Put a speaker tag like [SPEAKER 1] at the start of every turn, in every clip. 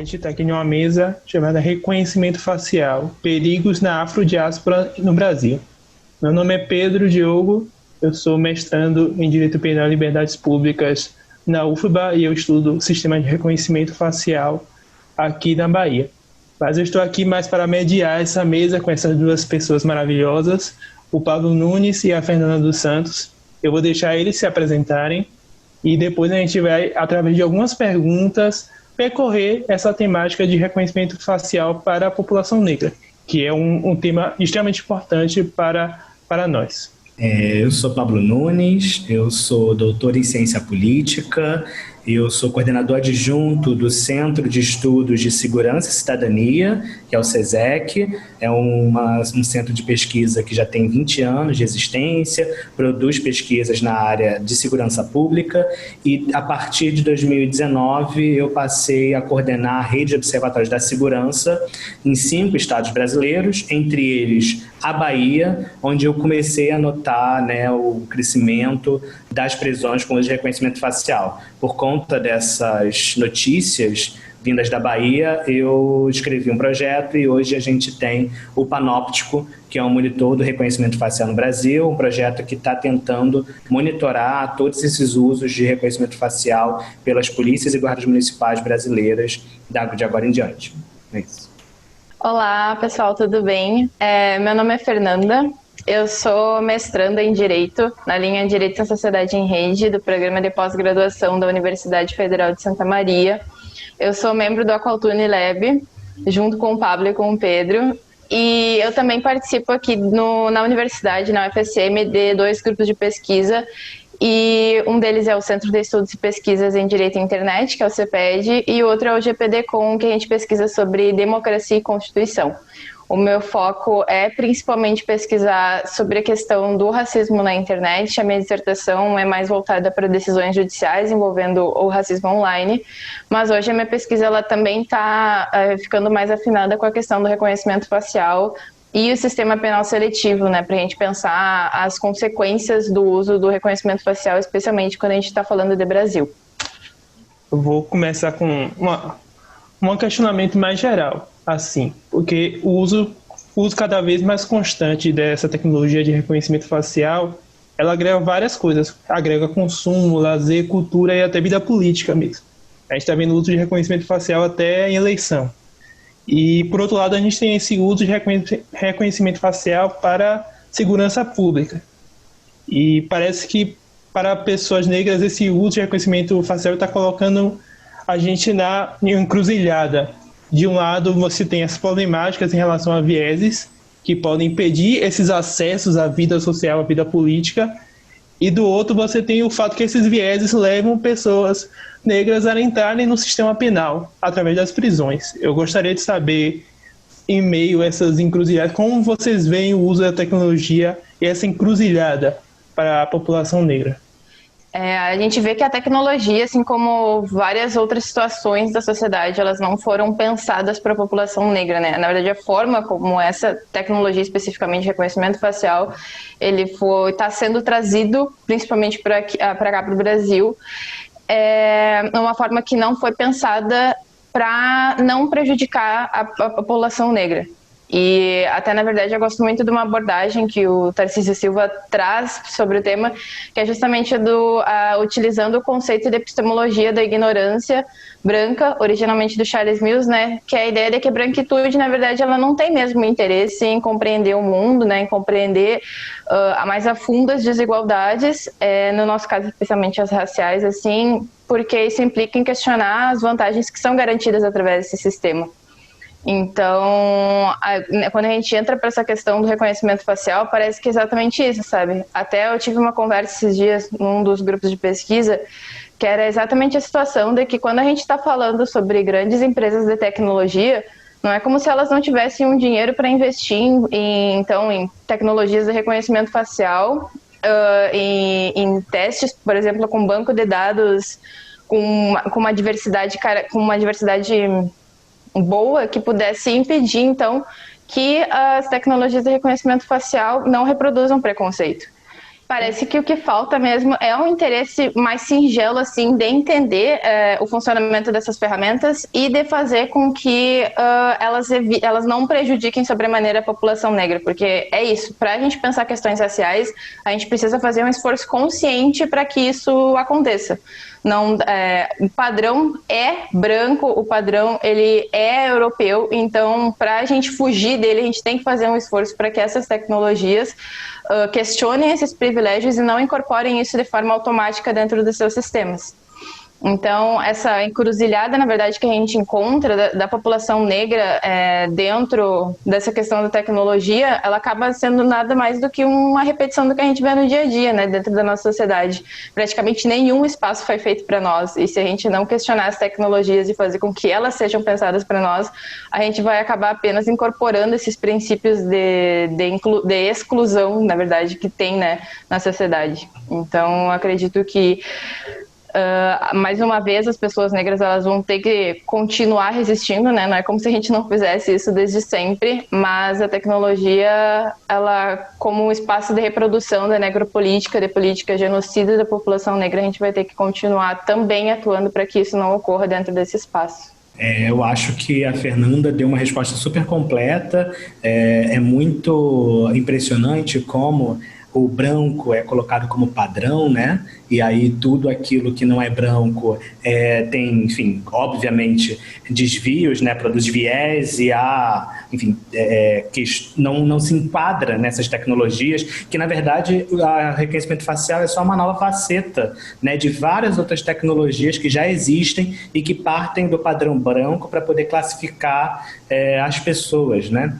[SPEAKER 1] A gente está aqui em uma mesa chamada Reconhecimento Facial, Perigos na Afrodiáspora no Brasil. Meu nome é Pedro Diogo, eu sou mestrando em Direito Penal e Liberdades Públicas na UFBA e eu estudo Sistema de Reconhecimento Facial aqui na Bahia. Mas eu estou aqui mais para mediar essa mesa com essas duas pessoas maravilhosas, o Pablo Nunes e a Fernanda dos Santos. Eu vou deixar eles se apresentarem e depois a gente vai, através de algumas perguntas, percorrer essa temática de reconhecimento facial para a população negra, que é um tema extremamente importante para nós.
[SPEAKER 2] Eu sou Pablo Nunes, eu sou doutor em ciência política, eu sou coordenador adjunto do Centro de Estudos de Segurança e Cidadania, que é o CESEC, é um centro de pesquisa que já tem 20 anos de existência, produz pesquisas na área de segurança pública e a partir de 2019 eu passei a coordenar a rede de observatórios da segurança em 5 estados brasileiros, entre eles a Bahia, onde eu comecei a notar, o crescimento das prisões com uso de reconhecimento facial. Por conta dessas notícias vindas da Bahia, eu escrevi um projeto e hoje a gente tem o Panóptico, que é um monitor do reconhecimento facial no Brasil, um projeto que está tentando monitorar todos esses usos de reconhecimento facial pelas polícias e guardas municipais brasileiras de agora em diante. É isso.
[SPEAKER 3] Olá, pessoal, tudo bem? Meu nome é Fernanda, eu sou mestranda em Direito, na linha Direito e Sociedade em Rede, do Programa de Pós-Graduação da Universidade Federal de Santa Maria. Eu sou membro do Aqualtune Lab, junto com o Pablo e com o Pedro, e eu também participo aqui na universidade, na UFSM, de 2 grupos de pesquisa, e um deles é o Centro de Estudos e Pesquisas em Direito e Internet, que é o CEPED, e o outro é o GPD-Com, que a gente pesquisa sobre democracia e constituição. O meu foco é principalmente pesquisar sobre a questão do racismo na internet. A minha dissertação é mais voltada para decisões judiciais envolvendo o racismo online, mas hoje a minha pesquisa ela também está ficando mais afinada com a questão do reconhecimento facial e o sistema penal seletivo, para a gente pensar as consequências do uso do reconhecimento facial, especialmente quando a gente está falando de Brasil.
[SPEAKER 1] Eu vou começar com um questionamento mais geral, assim, porque o uso cada vez mais constante dessa tecnologia de reconhecimento facial, ela agrega várias coisas, agrega consumo, lazer, cultura e até vida política mesmo. A gente está vendo o uso de reconhecimento facial até em eleição. E, por outro lado, a gente tem esse uso de reconhecimento facial para segurança pública. E parece que, para pessoas negras, esse uso de reconhecimento facial está colocando a gente na encruzilhada. De um lado, você tem as problemáticas em relação a vieses, que podem impedir esses acessos à vida social, à vida política, e do outro, você tem o fato que esses vieses levam pessoas negras a entrarem no sistema penal, através das prisões. Eu gostaria de saber, em meio a essas encruzilhadas, como vocês veem o uso da tecnologia e essa encruzilhada para a população negra.
[SPEAKER 3] A gente vê que a tecnologia, assim como várias outras situações da sociedade, elas não foram pensadas para a população negra, Na verdade, a forma como essa tecnologia, especificamente reconhecimento facial, ele está sendo trazido, principalmente para cá, para o Brasil, uma forma que não foi pensada para não prejudicar a população negra. E até, na verdade, eu gosto muito de uma abordagem que o Tarcísio Silva traz sobre o tema, que é justamente utilizando o conceito de epistemologia da ignorância branca, originalmente do Charles Mills, que é a ideia de que a branquitude, na verdade, ela não tem mesmo interesse em compreender o mundo, em compreender mais a fundo as desigualdades, no nosso caso, especialmente as raciais, assim, porque isso implica em questionar as vantagens que são garantidas através desse sistema. Então, quando a gente entra para essa questão do reconhecimento facial, parece que é exatamente isso, sabe? Até eu tive uma conversa esses dias num dos grupos de pesquisa, que era exatamente a situação de que quando a gente está falando sobre grandes empresas de tecnologia, não é como se elas não tivessem um dinheiro para investir em tecnologias de reconhecimento facial, em testes, por exemplo, com banco de dados, com uma diversidade boa que pudesse impedir, então, que as tecnologias de reconhecimento facial não reproduzam preconceito. Parece que o que falta mesmo é um interesse mais singelo, assim, de entender o funcionamento dessas ferramentas e de fazer com que elas não prejudiquem sobremaneira a população negra, porque é isso, para a gente pensar questões raciais, a gente precisa fazer um esforço consciente para que isso aconteça. Não, o padrão é branco, o padrão ele é europeu, então para a gente fugir dele, a gente tem que fazer um esforço para que essas tecnologias questionem esses privilégios e não incorporem isso de forma automática dentro dos seus sistemas. Então, essa encruzilhada, na verdade, que a gente encontra da população negra dentro dessa questão da tecnologia, ela acaba sendo nada mais do que uma repetição do que a gente vê no dia a dia, né, dentro da nossa sociedade. Praticamente nenhum espaço foi feito para nós, e se a gente não questionar as tecnologias e fazer com que elas sejam pensadas para nós, a gente vai acabar apenas incorporando esses princípios de exclusão, na verdade, que tem, né, na sociedade. Então, acredito que mais uma vez as pessoas negras elas vão ter que continuar resistindo, né? Não é como se a gente não fizesse isso desde sempre, mas a tecnologia, ela como um espaço de reprodução da necropolítica, de política genocida da população negra, a gente vai ter que continuar também atuando para que isso não ocorra dentro desse espaço.
[SPEAKER 2] Eu acho que a Fernanda deu uma resposta super completa, é muito impressionante como o branco é colocado como padrão, né? E aí tudo aquilo que não é branco tem, enfim, obviamente, desvios, né? Produz viés e enfim, que não se enquadra nessas tecnologias, que na verdade o reconhecimento facial é só uma nova faceta, né? De várias outras tecnologias que já existem e que partem do padrão branco para poder classificar as pessoas, né?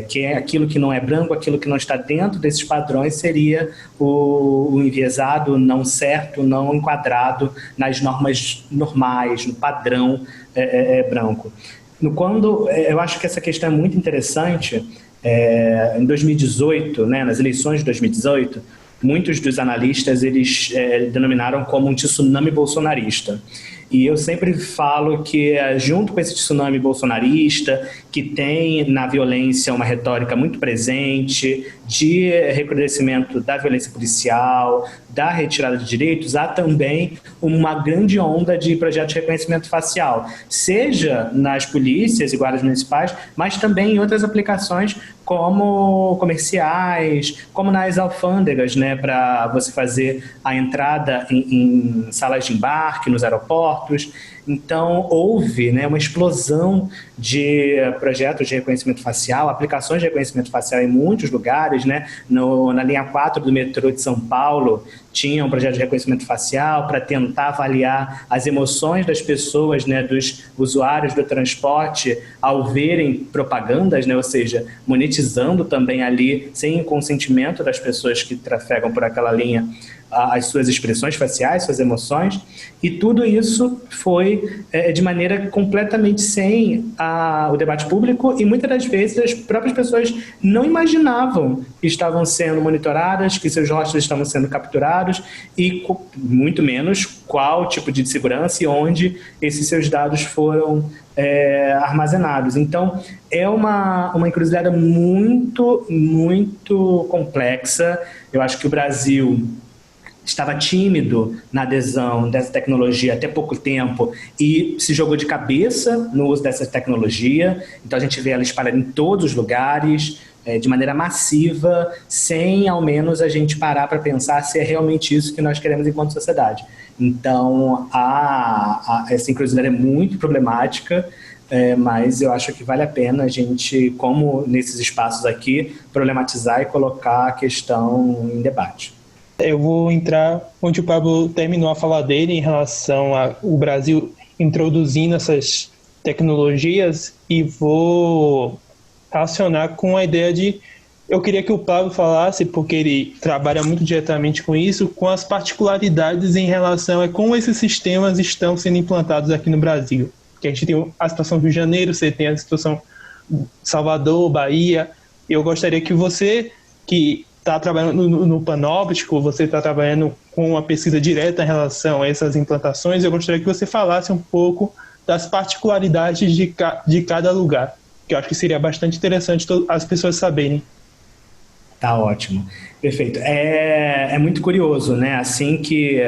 [SPEAKER 2] Que é aquilo que não é branco, aquilo que não está dentro desses padrões seria o enviesado, não certo, não enquadrado nas normas normais, no padrão branco. Eu acho que essa questão é muito interessante. Em 2018, né, nas eleições de 2018, muitos dos analistas eles denominaram como um tsunami bolsonarista. E eu sempre falo que, junto com esse tsunami bolsonarista, que tem na violência uma retórica muito presente, de recrudescimento da violência policial, da retirada de direitos, há também uma grande onda de projetos de reconhecimento facial, seja nas polícias e guardas municipais, mas também em outras aplicações como comerciais, como nas alfândegas, né, para você fazer a entrada em salas de embarque, nos aeroportos. Então, houve, né, uma explosão de projetos de reconhecimento facial, aplicações de reconhecimento facial em muitos lugares, né? Na linha 4 do metrô de São Paulo, tinha um projeto de reconhecimento facial para tentar avaliar as emoções das pessoas, né, dos usuários do transporte ao verem propagandas, né, ou seja, monetizando também ali, sem o consentimento das pessoas que trafegam por aquela linha, as suas expressões faciais, suas emoções, e tudo isso foi de maneira completamente sem o debate público, e muitas das vezes as próprias pessoas não imaginavam que estavam sendo monitoradas, que seus rostos estavam sendo capturados, e muito menos qual tipo de segurança e onde esses seus dados foram armazenados. Então, é uma encruzilhada muito, muito complexa. Eu acho que o Brasil estava tímido na adesão dessa tecnologia até pouco tempo e se jogou de cabeça no uso dessa tecnologia. Então a gente vê ela espalhada em todos os lugares, de maneira massiva, sem ao menos a gente parar para pensar se é realmente isso que nós queremos enquanto sociedade. Então essa encruzilhada é muito problemática, mas eu acho que vale a pena a gente, como nesses espaços aqui, problematizar e colocar a questão em debate.
[SPEAKER 1] Eu vou entrar onde o Pablo terminou a falar dele em relação ao Brasil introduzindo essas tecnologias e vou relacionar com a ideia de... Eu queria que o Pablo falasse, porque ele trabalha muito diretamente com isso, com as particularidades em relação a como esses sistemas estão sendo implantados aqui no Brasil. Porque a gente tem a situação do Rio de Janeiro, você tem a situação Salvador, Bahia. Eu gostaria que você, que está trabalhando no Panóptico, você está trabalhando com uma pesquisa direta em relação a essas implantações, eu gostaria que você falasse um pouco das particularidades de cada lugar, que eu acho que seria bastante interessante as pessoas saberem.
[SPEAKER 2] Tá ótimo. Perfeito. É muito curioso, né? Assim que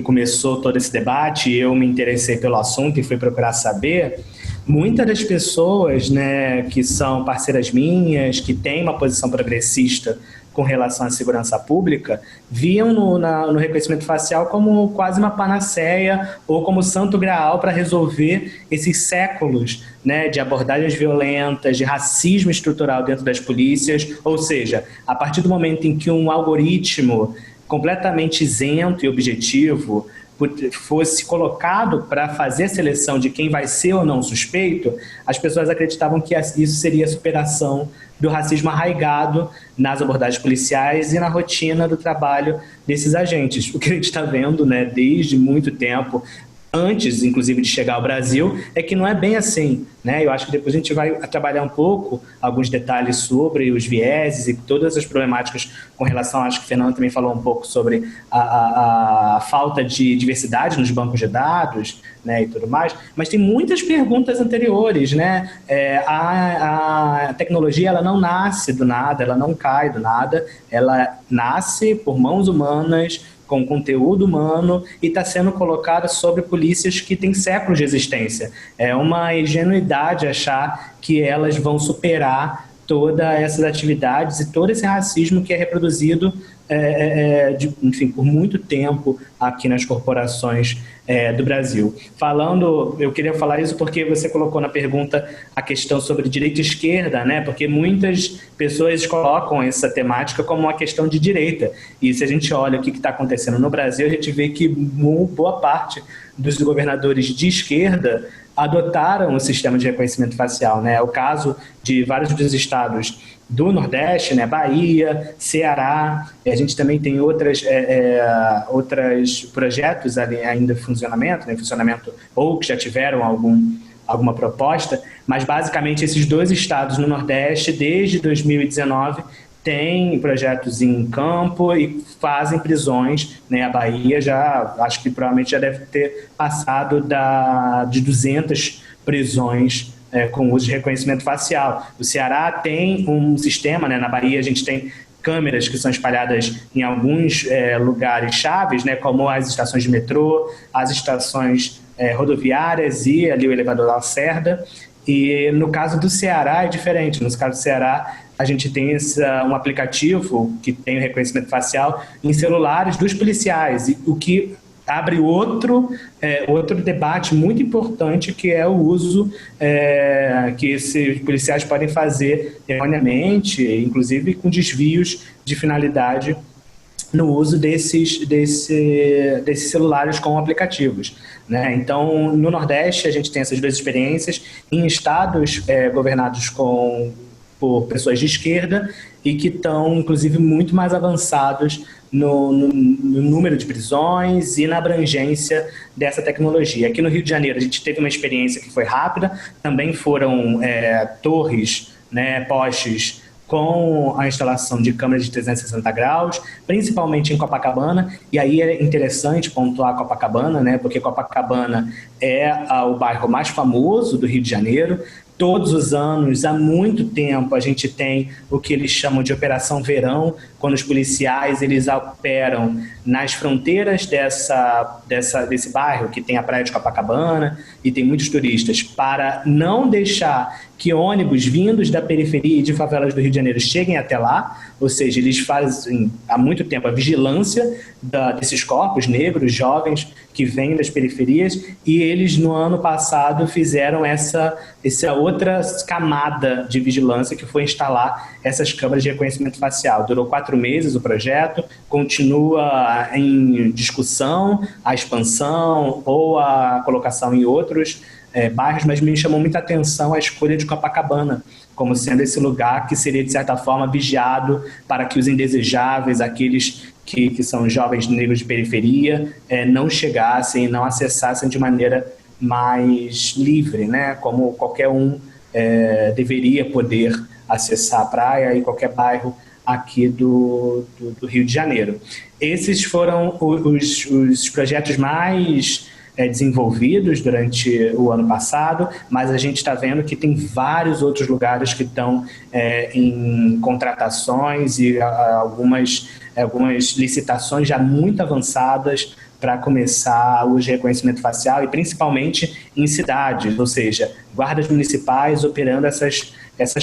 [SPEAKER 2] começou todo esse debate, eu me interessei pelo assunto e fui procurar saber. Muitas das pessoas, né, que são parceiras minhas, que têm uma posição progressista com relação à segurança pública, viam no reconhecimento facial como quase uma panaceia ou como santo graal para resolver esses séculos, né, de abordagens violentas, de racismo estrutural dentro das polícias. Ou seja, a partir do momento em que um algoritmo completamente isento e objetivo fosse colocado para fazer a seleção de quem vai ser ou não suspeito, as pessoas acreditavam que isso seria a superação do racismo arraigado nas abordagens policiais e na rotina do trabalho desses agentes. O que a gente está vendo, né, desde muito tempo, antes, inclusive, de chegar ao Brasil, é que não é bem assim, né? Eu acho que depois a gente vai trabalhar um pouco alguns detalhes sobre os vieses e todas as problemáticas com relação, acho que o Fernando também falou um pouco sobre a falta de diversidade nos bancos de dados, né, e tudo mais, mas tem muitas perguntas anteriores, né? A tecnologia, ela não nasce do nada, ela não cai do nada, ela nasce por mãos humanas, com conteúdo humano, e está sendo colocada sobre polícias que têm séculos de existência. É uma ingenuidade achar que elas vão superar todas essas atividades e todo esse racismo que é reproduzido enfim, por muito tempo aqui nas corporações do Brasil. Eu queria falar isso porque você colocou na pergunta a questão sobre direita e esquerda, né? Porque muitas pessoas colocam essa temática como uma questão de direita. E se a gente olha o que está acontecendo no Brasil, a gente vê que boa parte dos governadores de esquerda adotaram o sistema de reconhecimento facial, né? É o caso de vários dos estados do Nordeste, né? Bahia, Ceará, a gente também tem outros projetos ali ainda em funcionamento, ou que já tiveram alguma proposta, mas basicamente esses dois estados no Nordeste, desde 2019, têm projetos em campo e fazem prisões, né? A Bahia acho que provavelmente já deve ter passado de 200 prisões com uso de reconhecimento facial. O Ceará tem um sistema, né? Na Bahia a gente tem câmeras que são espalhadas em alguns lugares chaves, né? Como as estações de metrô, as estações rodoviárias e ali o elevador Lacerda. E no caso do Ceará é diferente. No caso do Ceará, a gente tem um aplicativo que tem o reconhecimento facial em celulares dos policiais, o que abre outro debate muito importante, que é o uso que esses policiais podem fazer erroneamente, inclusive com desvios de finalidade no uso desses celulares com aplicativos, né? Então, no Nordeste, a gente tem essas duas experiências em estados governados por pessoas de esquerda e que estão, inclusive, muito mais avançados no número de prisões e na abrangência dessa tecnologia. Aqui no Rio de Janeiro, a gente teve uma experiência que foi rápida, também foram torres, né, postes com a instalação de câmeras de 360 graus, principalmente em Copacabana, e aí é interessante pontuar Copacabana, né, porque Copacabana é o bairro mais famoso do Rio de Janeiro. Todos os anos, há muito tempo, a gente tem o que eles chamam de Operação Verão, quando os policiais eles operam nas fronteiras desse bairro, que tem a praia de Copacabana e tem muitos turistas, para não deixar que ônibus vindos da periferia e de favelas do Rio de Janeiro cheguem até lá, ou seja, eles fazem há muito tempo a vigilância desses corpos negros, jovens, que vêm das periferias, e eles no ano passado fizeram essa outra camada de vigilância, que foi instalar essas câmeras de reconhecimento facial. Durou 4 meses o projeto, continua em discussão a expansão ou a colocação em outros bairros, mas me chamou muita atenção a escolha de Copacabana como sendo esse lugar que seria, de certa forma, vigiado para que os indesejáveis, aqueles que são jovens negros de periferia, não chegassem, não acessassem de maneira mais livre, né? Como qualquer um deveria poder acessar a praia e qualquer bairro aqui do Rio de Janeiro. Esses foram os projetos mais desenvolvidos durante o ano passado, mas a gente está vendo que tem vários outros lugares que estão em contratações e algumas licitações já muito avançadas para começar o uso de reconhecimento facial, e principalmente em cidades, ou seja, guardas municipais operando essas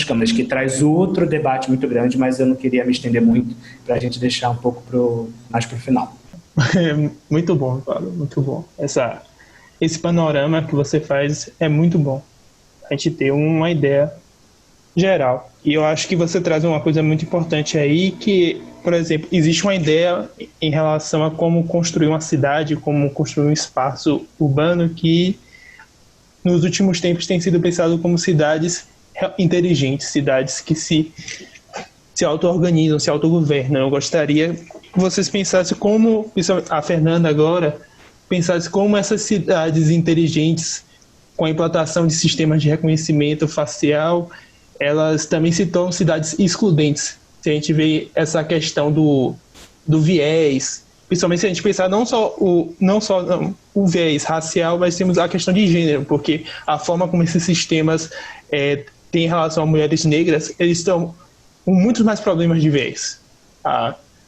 [SPEAKER 2] câmeras, que traz outro debate muito grande, mas eu não queria me estender muito para a gente deixar um pouco mais para o final.
[SPEAKER 1] Muito bom, Paulo, muito bom. Esse panorama que você faz é muito bom. A gente ter uma ideia geral. E eu acho que você traz uma coisa muito importante aí, que, por exemplo, existe uma ideia em relação a como construir uma cidade, como construir um espaço urbano que, nos últimos tempos, tem sido pensado como cidades inteligentes, cidades que se auto-organizam, se autogovernam. Eu gostaria que vocês pensassem como, a Fernanda agora, pensasse como essas cidades inteligentes, com a implantação de sistemas de reconhecimento facial, elas também se tornam cidades excludentes. Se a gente vê essa questão do viés, principalmente se a gente pensar não só o viés racial, mas temos a questão de gênero, porque a forma como esses sistemas têm em relação a mulheres negras, eles estão com muitos mais problemas de viés.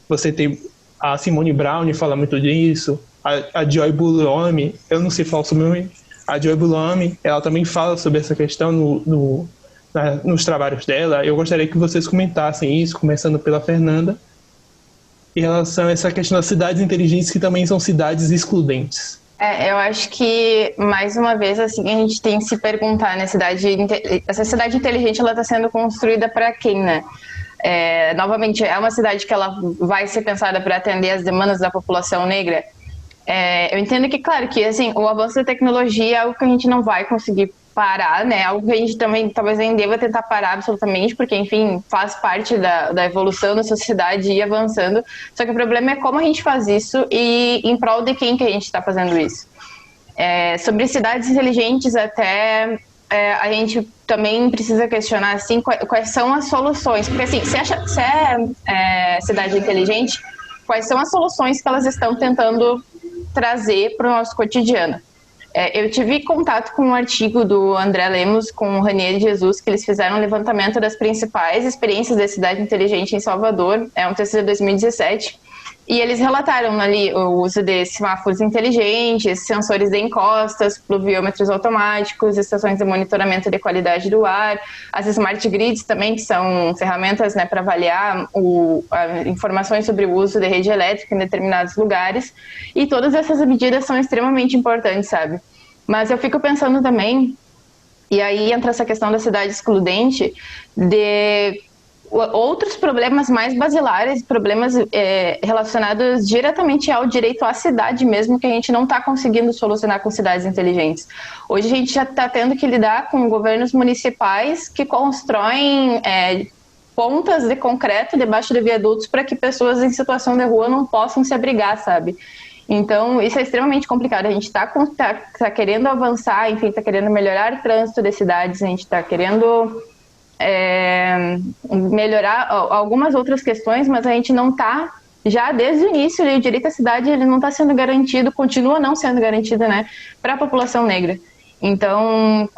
[SPEAKER 1] Você tem a Simone Brown fala muito disso, a Joy Bullamy, eu não sei falar sobre o nome, a Joy Bullamy, ela também fala sobre essa questão nos trabalhos dela. Eu gostaria que vocês comentassem isso, começando pela Fernanda, em relação a essa questão das cidades inteligentes, que também são cidades excludentes.
[SPEAKER 3] Eu acho que, mais uma vez, assim, a gente tem que se perguntar, né, essa cidade inteligente, ela está sendo construída para quem, né? Novamente, é uma cidade que ela vai ser pensada para atender as demandas da população negra? Eu entendo que, claro, que assim, o avanço da tecnologia é algo que a gente não vai conseguir parar, né? Algo que a gente também talvez nem deva tentar parar absolutamente, porque, enfim, faz parte da evolução da sociedade e ir avançando. Só que o problema é como a gente faz isso e em prol de quem que a gente está fazendo isso. Sobre cidades inteligentes, até a gente também precisa questionar assim, quais são as soluções. Porque, assim, se é cidade inteligente, quais são as soluções que elas estão tentando trazer para o nosso cotidiano? Eu tive contato com um artigo do André Lemos com o Ranier de Jesus, que eles fizeram um levantamento das principais experiências da cidade inteligente em Salvador, um TCC de 2017, e eles relataram ali o uso de semáforos inteligentes, sensores de encostas, pluviômetros automáticos, estações de monitoramento de qualidade do ar, as smart grids também, que são ferramentas, né, para avaliar informações sobre o uso de rede elétrica em determinados lugares, e todas essas medidas são extremamente importantes, sabe? Mas eu fico pensando também, e aí entra essa questão da cidade excludente, de outros problemas mais basilares, problemas relacionados diretamente ao direito à cidade mesmo, que a gente não está conseguindo solucionar com cidades inteligentes. Hoje a gente já está tendo que lidar com governos municipais que constroem pontas de concreto debaixo de viadutos para que pessoas em situação de rua não possam se abrigar, sabe? Então, isso é extremamente complicado. A gente está querendo avançar, enfim, está querendo melhorar o trânsito das cidades, a gente está querendo melhorar algumas outras questões, mas a gente não está, já desde o início, o direito à cidade ele não está sendo garantido, continua não sendo garantido, né, para a população negra. Então, o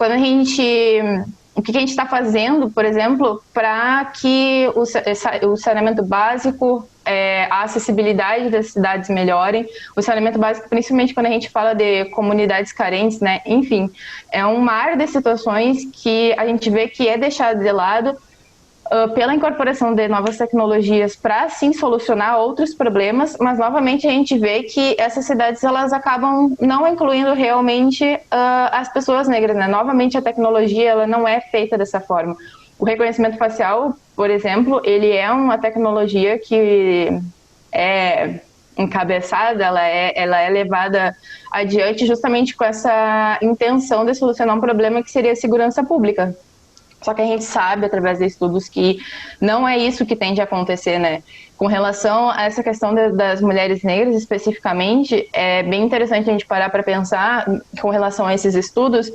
[SPEAKER 3] que a gente está fazendo, por exemplo, para que o saneamento básico, a acessibilidade das cidades melhorem, o saneamento básico, principalmente quando a gente fala de comunidades carentes, né? Enfim, é um mar de situações que a gente vê que é deixado de lado pela incorporação de novas tecnologias para, sim, solucionar outros problemas, mas, novamente, a gente vê que essas cidades, elas acabam não incluindo realmente as pessoas negras, né? Novamente, a tecnologia, ela não é feita dessa forma. O reconhecimento facial, por exemplo, ele é uma tecnologia que é encabeçada, ela é levada adiante justamente com essa intenção de solucionar um problema que seria a segurança pública. Só que a gente sabe, através de estudos, que não é isso que tende a acontecer, né? Com relação a essa questão das mulheres negras, especificamente, é bem interessante a gente parar para pensar com relação a esses estudos.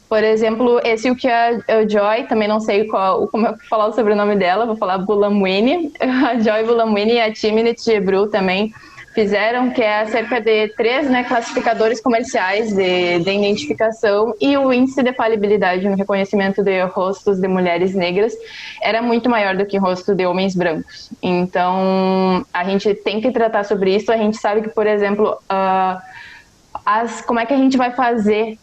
[SPEAKER 3] Por exemplo, o que a Joy, também não sei como eu falar o sobrenome dela, vou falar Bulamwini, a Joy Bulamwini e a Timnit Gebru também fizeram, que é acerca de 3, né, classificadores comerciais de identificação, e o índice de falibilidade no reconhecimento de rostos de mulheres negras era muito maior do que rosto de homens brancos. Então, a gente tem que tratar sobre isso. A gente sabe que, por exemplo, como é que a gente vai fazer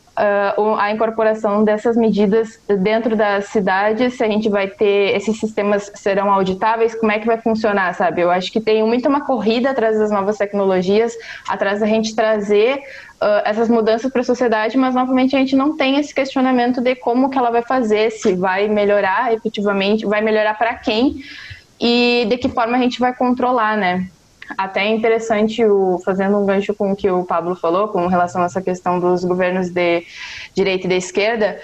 [SPEAKER 3] a incorporação dessas medidas dentro das cidades, se a gente vai ter, esses sistemas serão auditáveis, como é que vai funcionar, sabe? Eu acho que tem muito uma corrida atrás das novas tecnologias, atrás da gente trazer essas mudanças para a sociedade, mas novamente a gente não tem esse questionamento de como que ela vai fazer, se vai melhorar efetivamente, vai melhorar para quem e de que forma a gente vai controlar, né? Até é interessante, fazendo um gancho com o que o Pablo falou, com relação a essa questão dos governos de direita e de esquerda,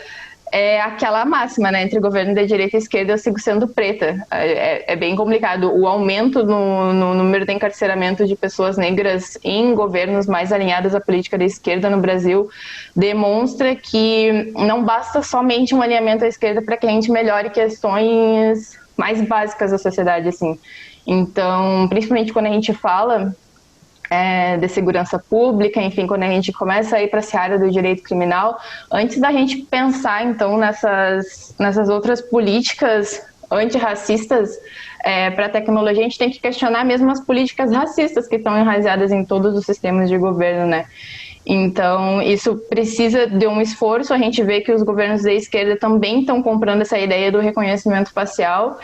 [SPEAKER 3] é aquela máxima, né? Entre governo de direita e esquerda, eu sigo sendo preta. É bem complicado. O aumento no número de encarceramento de pessoas negras em governos mais alinhados à política da esquerda no Brasil demonstra que não basta somente um alinhamento à esquerda para que a gente melhore questões mais básicas da sociedade, assim. Então, principalmente quando a gente fala de segurança pública, enfim, quando a gente começa a ir para essa área do direito criminal, antes da gente pensar, então, nessas outras políticas antirracistas para a tecnologia, a gente tem que questionar mesmo as políticas racistas que estão enraizadas em todos os sistemas de governo, né? Então, isso precisa de um esforço. A gente vê que os governos da esquerda também estão comprando essa ideia do reconhecimento facial.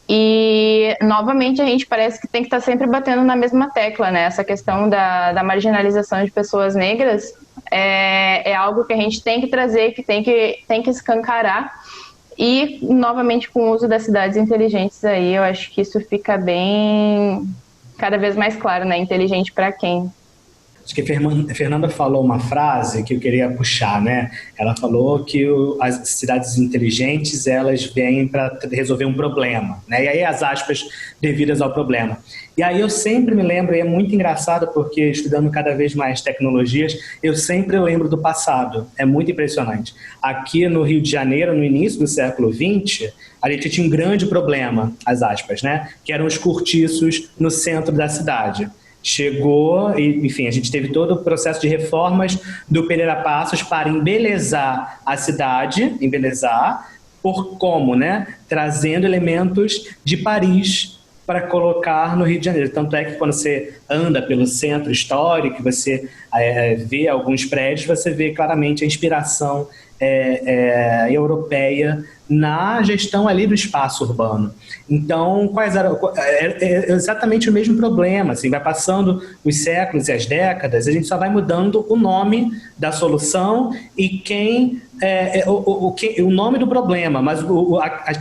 [SPEAKER 3] E, novamente, a gente parece que tem que estar sempre batendo na mesma tecla, né? Essa questão da marginalização de pessoas negras é algo que a gente tem que trazer, que tem que escancarar. E, novamente, com o uso das cidades inteligentes aí, eu acho que isso fica cada vez mais claro, né? Inteligente para quem?
[SPEAKER 2] Acho que a Fernanda falou uma frase que eu queria puxar, né? Ela falou que as cidades inteligentes, elas vêm para resolver um problema, né? E aí as aspas devidas ao problema. E aí eu sempre me lembro, e é muito engraçado porque estudando cada vez mais tecnologias, eu sempre lembro do passado. É muito impressionante. Aqui no Rio de Janeiro, no início do século XX, a gente tinha um grande problema, as aspas, né? Que eram os cortiços no centro da cidade. Chegou, e, enfim, a gente teve todo o processo de reformas do Pereira Passos para embelezar a cidade, por como, né? Trazendo elementos de Paris para colocar no Rio de Janeiro. Tanto é que quando você anda pelo centro histórico, você vê alguns prédios, você vê claramente a inspiração europeia na gestão ali do espaço urbano. Então, é exatamente o mesmo problema, assim, vai passando os séculos e as décadas, a gente só vai mudando o nome da solução e o nome do problema, mas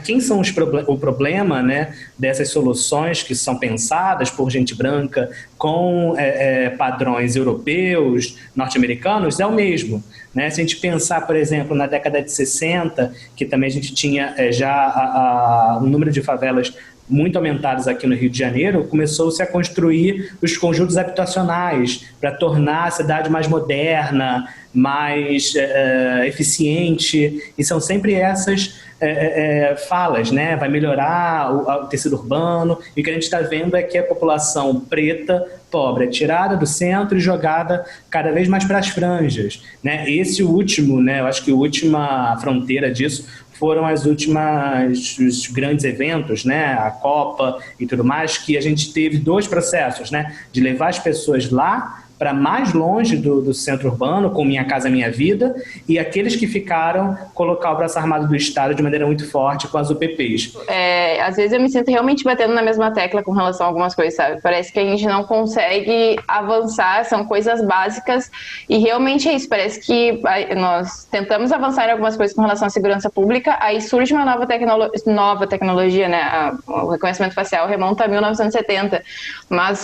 [SPEAKER 2] quem são o problema, né, dessas soluções que são pensadas por gente branca com padrões europeus, norte-americanos, é o mesmo. Né? Se a gente pensar, por exemplo, na década de 60, que também a gente tinha já um número de favelas muito aumentados aqui no Rio de Janeiro, começou-se a construir os conjuntos habitacionais para tornar a cidade mais moderna, mais eficiente, e são sempre essas falas, né? Vai melhorar o tecido urbano, e o que a gente está vendo é que a população preta, pobre, é tirada do centro e jogada cada vez mais para as franjas, né? Esse último, né? Eu acho que a última fronteira disso foram os grandes eventos, né? A Copa e tudo mais, que a gente teve dois processos, né? De levar as pessoas lá para mais longe do centro urbano, com Minha Casa Minha Vida, e aqueles que ficaram, colocar o braço armado do Estado de maneira muito forte com as UPPs.
[SPEAKER 3] Às vezes eu me sinto realmente batendo na mesma tecla com relação a algumas coisas, sabe? Parece que a gente não consegue avançar, são coisas básicas, e realmente é isso, parece que nós tentamos avançar em algumas coisas com relação à segurança pública, aí surge uma nova tecnologia, né? O reconhecimento facial remonta a 1970, mas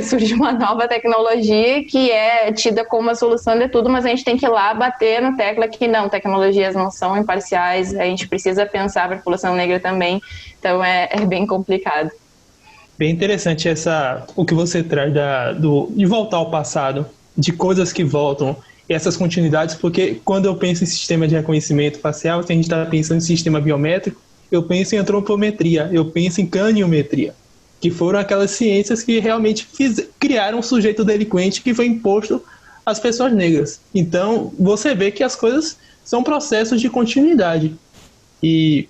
[SPEAKER 3] surge uma nova tecnologia que é tida como a solução de tudo, mas a gente tem que ir lá bater na tecla que não, tecnologias não são imparciais, a gente precisa pensar para a população negra também, então é bem complicado.
[SPEAKER 1] Bem interessante o que você traz de voltar ao passado, de coisas que voltam, e essas continuidades, porque quando eu penso em sistema de reconhecimento facial, se a gente está pensando em sistema biométrico, eu penso em antropometria, eu penso em craniometria. que foram aquelas ciências que realmente criaram um sujeito delinquente que foi imposto às pessoas negras. Então, você vê que as coisas são processos de continuidade. E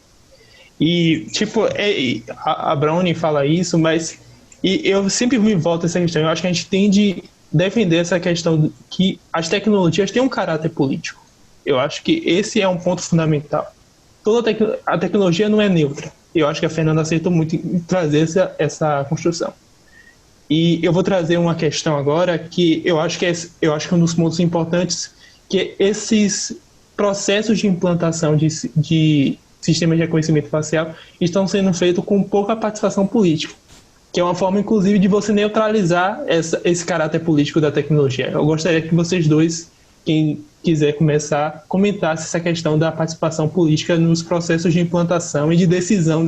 [SPEAKER 1] tipo, a Brownie fala isso, mas eu sempre me volto a essa questão. Eu acho que a gente tem de defender essa questão que as tecnologias têm um caráter político. Eu acho que esse é um ponto fundamental. A tecnologia não é neutra. Eu acho que a Fernanda acertou muito em trazer essa construção. E eu vou trazer uma questão agora que eu acho que é um dos pontos importantes, que é esses processos de implantação de sistemas de reconhecimento facial estão sendo feitos com pouca participação política, que é uma forma, inclusive, de você neutralizar esse caráter político da tecnologia. Eu gostaria que vocês dois, quem quiser começar, comentasse essa questão da participação política nos processos de implantação e de decisão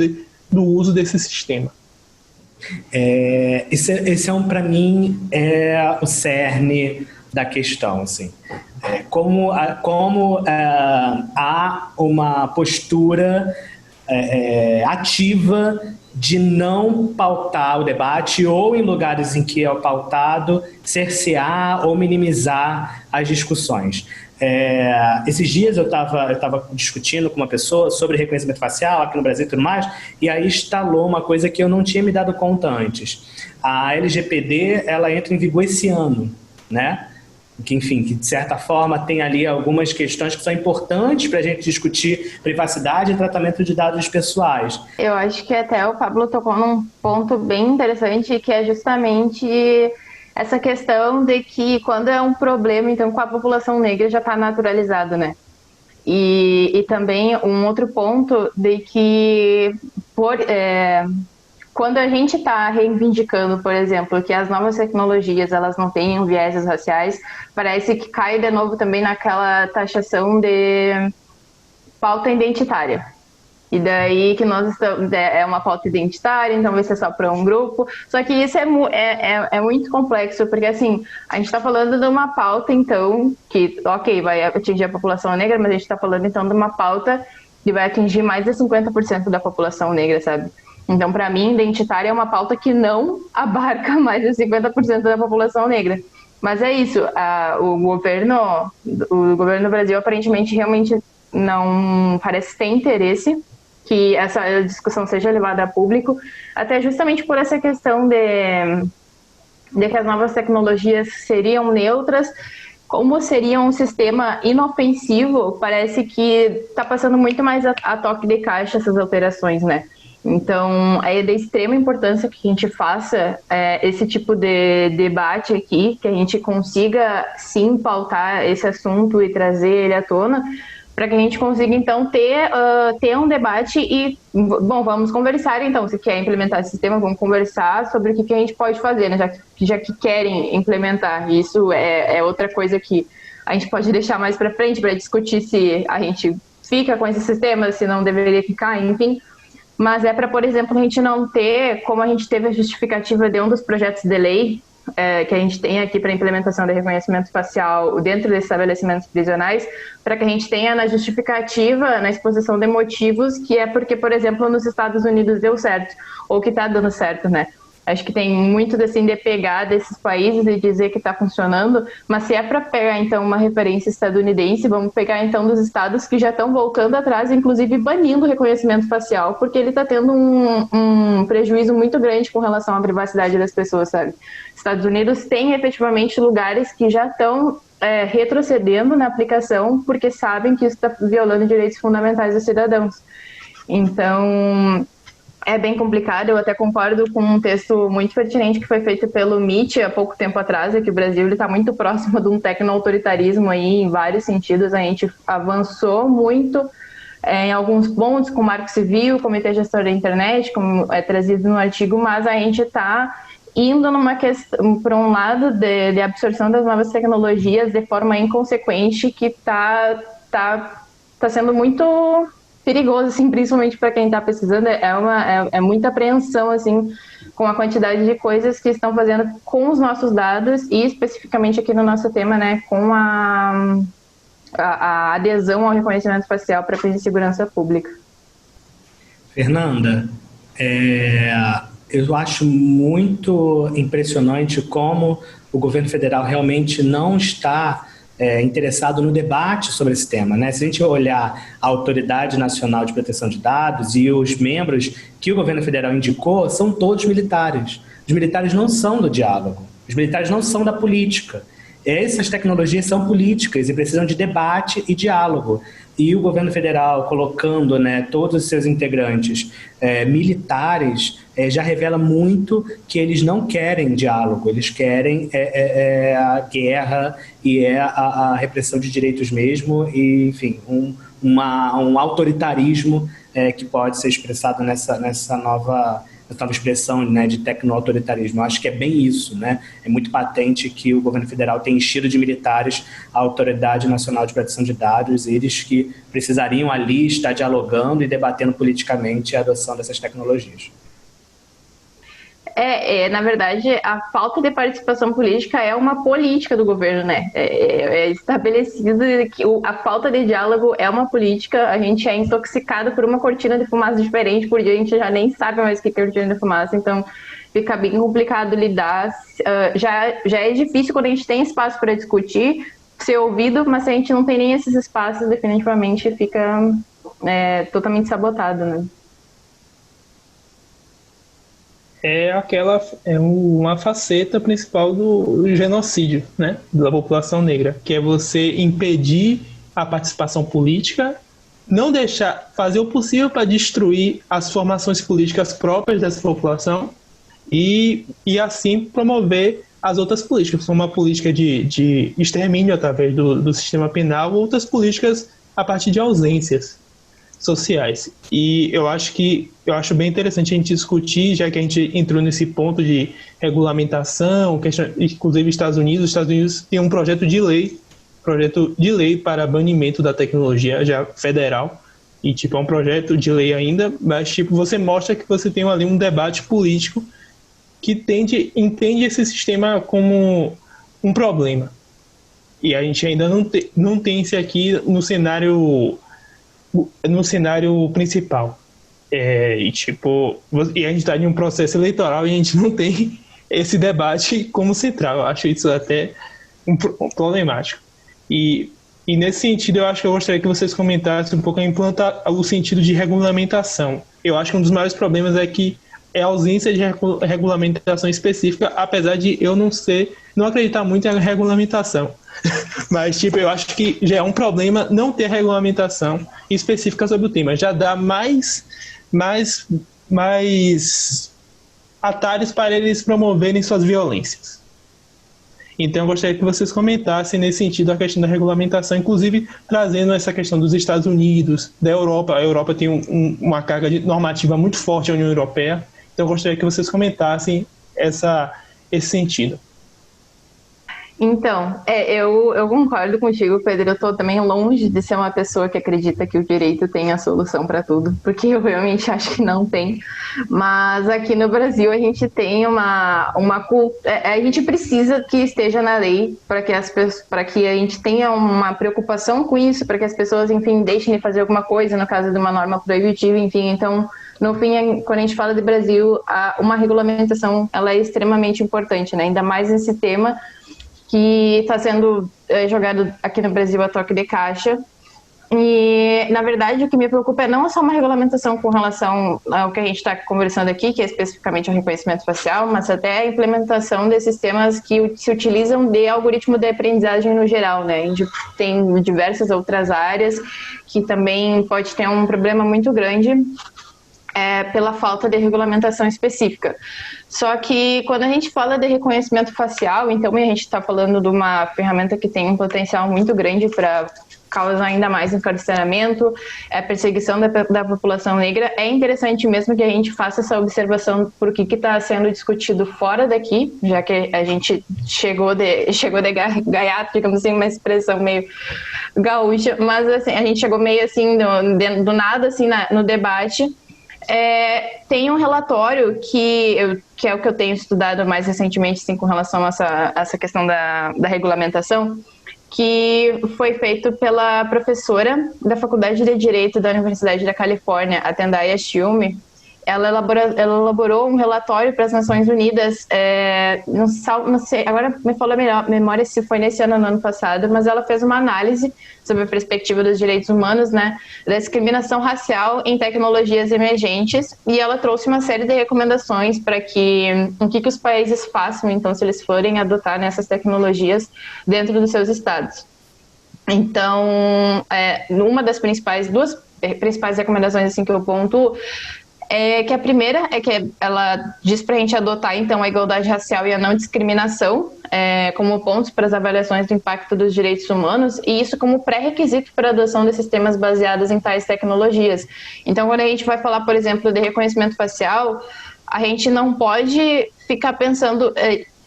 [SPEAKER 1] do uso desse sistema.
[SPEAKER 2] Esse para mim, é o cerne da questão, assim. Como há uma postura ativa de não pautar o debate, ou em lugares em que é pautado, cercear ou minimizar as discussões. Esses dias eu estava discutindo com uma pessoa sobre reconhecimento facial aqui no Brasil e tudo mais, e aí instalou uma coisa que eu não tinha me dado conta antes. A LGPD, ela entra em vigor esse ano, né? Que, enfim, que de certa forma tem ali algumas questões que são importantes para a gente discutir privacidade e tratamento de dados pessoais.
[SPEAKER 3] Eu acho que até o Pablo tocou num ponto bem interessante, que é justamente essa questão de que quando é um problema, então com a população negra já está naturalizado, né? E também um outro ponto de que quando a gente está reivindicando, por exemplo, que as novas tecnologias elas não tenham vieses raciais, parece que cai de novo também naquela taxação de pauta identitária. E daí que nós estamos, é uma pauta identitária, então vai ser só para um grupo. Só que isso é muito complexo, porque assim, a gente está falando de uma pauta, então, que, ok, vai atingir a população negra, mas a gente está falando então de uma pauta que vai atingir mais de 50% da população negra, sabe? Então, para mim, identitária é uma pauta que não abarca mais de 50% da população negra. Mas é isso, o governo do Brasil aparentemente realmente não parece ter interesse que essa discussão seja levada a público, até justamente por essa questão de que as novas tecnologias seriam neutras, como seria um sistema inofensivo, parece que está passando muito mais a toque de caixa essas alterações, né? Então, é de extrema importância que a gente faça esse tipo de debate aqui, que a gente consiga, sim, pautar esse assunto e trazer ele à tona, para que a gente consiga, então, ter um debate e, bom, vamos conversar, então, se quer implementar esse sistema, vamos conversar sobre o que a gente pode fazer, né, já que querem implementar. Isso é outra coisa que a gente pode deixar mais para frente, para discutir se a gente fica com esse sistema, se não deveria ficar, enfim. Mas para, por exemplo, a gente não ter, como a gente teve a justificativa de um dos projetos de lei que a gente tem aqui para implementação de reconhecimento facial dentro de estabelecimentos prisionais, para que a gente tenha na justificativa, na exposição de motivos, que é porque, por exemplo, nos Estados Unidos deu certo, ou que está dando certo, né? Acho que tem muito assim, de pegar desses países e dizer que está funcionando, mas se é para pegar então uma referência estadunidense, vamos pegar então dos estados que já estão voltando atrás, inclusive banindo o reconhecimento facial, porque ele está tendo um prejuízo muito grande com relação à privacidade das pessoas, sabe? Estados Unidos tem efetivamente lugares que já estão retrocedendo na aplicação porque sabem que isso está violando direitos fundamentais dos cidadãos. Então, é bem complicado. Eu até concordo com um texto muito pertinente que foi feito pelo MIT há pouco tempo atrás, que o Brasil está muito próximo de um tecno-autoritarismo aí, em vários sentidos. A gente avançou muito em alguns pontos com o Marco Civil, Comitê Gestor da Internet, como é trazido no artigo, mas a gente está indo numa questão, para um lado de absorção das novas tecnologias de forma inconsequente, que está sendo muito perigoso, assim, principalmente para quem está pesquisando. É muita apreensão, assim, com a quantidade de coisas que estão fazendo com os nossos dados e especificamente aqui no nosso tema, né, com a adesão ao reconhecimento facial para fins de segurança pública.
[SPEAKER 2] Fernanda, eu acho muito impressionante como o governo federal realmente não está interessado no debate sobre esse tema, né? Se a gente olhar a Autoridade Nacional de Proteção de Dados e os membros que o governo federal indicou, são todos militares. Os militares não são do diálogo, os militares não são da política. Essas tecnologias são políticas e precisam de debate e diálogo. E o governo federal colocando, né, todos os seus integrantes militares já revela muito que eles não querem diálogo, eles querem a guerra e a repressão de direitos mesmo, e, enfim, um autoritarismo que pode ser expressado nessa nova expressão, né, de tecno-autoritarismo. Eu acho que é bem isso, né? É muito patente que o governo federal tem enchido de militares a Autoridade Nacional de Proteção de Dados, eles que precisariam ali estar dialogando e debatendo politicamente a adoção dessas tecnologias.
[SPEAKER 3] Na verdade, a falta de participação política é uma política do governo, né? É estabelecido que a falta de diálogo é uma política, a gente é intoxicado por uma cortina de fumaça diferente, por dia a gente já nem sabe mais o que é cortina de fumaça, então fica bem complicado lidar. Já é difícil quando a gente tem espaço para discutir, ser ouvido, mas se a gente não tem nem esses espaços, definitivamente fica totalmente sabotado, né?
[SPEAKER 1] É uma faceta principal do genocídio, né, da população negra, que é você impedir a participação política, não deixar, fazer o possível para destruir as formações políticas próprias dessa população e assim promover as outras políticas, como a política de extermínio através do sistema penal, outras políticas a partir de ausências sociais. E eu acho bem interessante a gente discutir, já que a gente entrou nesse ponto de regulamentação, inclusive os Estados Unidos tem um projeto de lei para banimento da tecnologia já federal, e é um projeto de lei ainda, mas você mostra que você tem ali um debate político que entende esse sistema como um problema. E a gente ainda não tem isso aqui no cenário principal. E a gente está em um processo eleitoral e a gente não tem esse debate como central. Eu acho isso até problemático. E nesse sentido, eu acho que eu gostaria que vocês comentassem um pouco o sentido de regulamentação. Eu acho que um dos maiores problemas é que é a ausência de regulamentação específica, apesar de eu não acreditar muito em regulamentação. Mas, eu acho que já é um problema não ter regulamentação específica sobre o tema. Já dá mais atalhos para eles promoverem suas violências. Então, eu gostaria que vocês comentassem nesse sentido a questão da regulamentação, inclusive trazendo essa questão dos Estados Unidos, da Europa. A Europa tem uma carga normativa muito forte, a União Europeia. Então, eu gostaria que vocês comentassem esse sentido.
[SPEAKER 3] Então, eu concordo contigo, Pedro. Eu estou também longe de ser uma pessoa que acredita que o direito tem a solução para tudo, porque eu realmente acho que não tem. Mas aqui no Brasil a gente tem a gente precisa que esteja na lei para que a gente tenha uma preocupação com isso, para que as pessoas, enfim, deixem de fazer alguma coisa, no caso de uma norma proibitiva, enfim. Então, no fim, quando a gente fala de Brasil, uma regulamentação ela é extremamente importante, né? Ainda mais nesse tema que está sendo jogado aqui no Brasil a toque de caixa. E, na verdade, o que me preocupa não é só uma regulamentação com relação ao que a gente está conversando aqui, que é especificamente o reconhecimento facial, mas até a implementação de sistemas que se utilizam de algoritmo de aprendizagem no geral, né? Tem diversas outras áreas que também pode ter um problema muito grande pela falta de regulamentação específica. Só que quando a gente fala de reconhecimento facial, então a gente está falando de uma ferramenta que tem um potencial muito grande para causar ainda mais encarceramento, perseguição da população negra. É interessante mesmo que a gente faça essa observação por que está sendo discutido fora daqui, já que a gente chegou de gaiato, digamos assim, uma expressão meio gaúcha, mas assim, a gente chegou meio assim do nada assim no debate. Tem um relatório que é o que eu tenho estudado mais recentemente, assim, com relação a essa questão da regulamentação, que foi feito pela professora da Faculdade de Direito da Universidade da Califórnia, a Tendai Yashiumi. ela elaborou um relatório para as Nações Unidas, não sei, agora me falou a memória se foi nesse ano ou no ano passado, mas ela fez uma análise sobre a perspectiva dos direitos humanos, né, da discriminação racial em tecnologias emergentes, e ela trouxe uma série de recomendações para o que os países façam, então, se eles forem adotar nessas tecnologias dentro dos seus estados. Então, uma das duas principais recomendações assim que eu pontuo é que a primeira é que ela diz para a gente adotar, então, a igualdade racial e a não discriminação como pontos para as avaliações do impacto dos direitos humanos, e isso como pré-requisito para a adoção de sistemas baseados em tais tecnologias. Então, quando a gente vai falar, por exemplo, de reconhecimento facial, a gente não pode ficar pensando...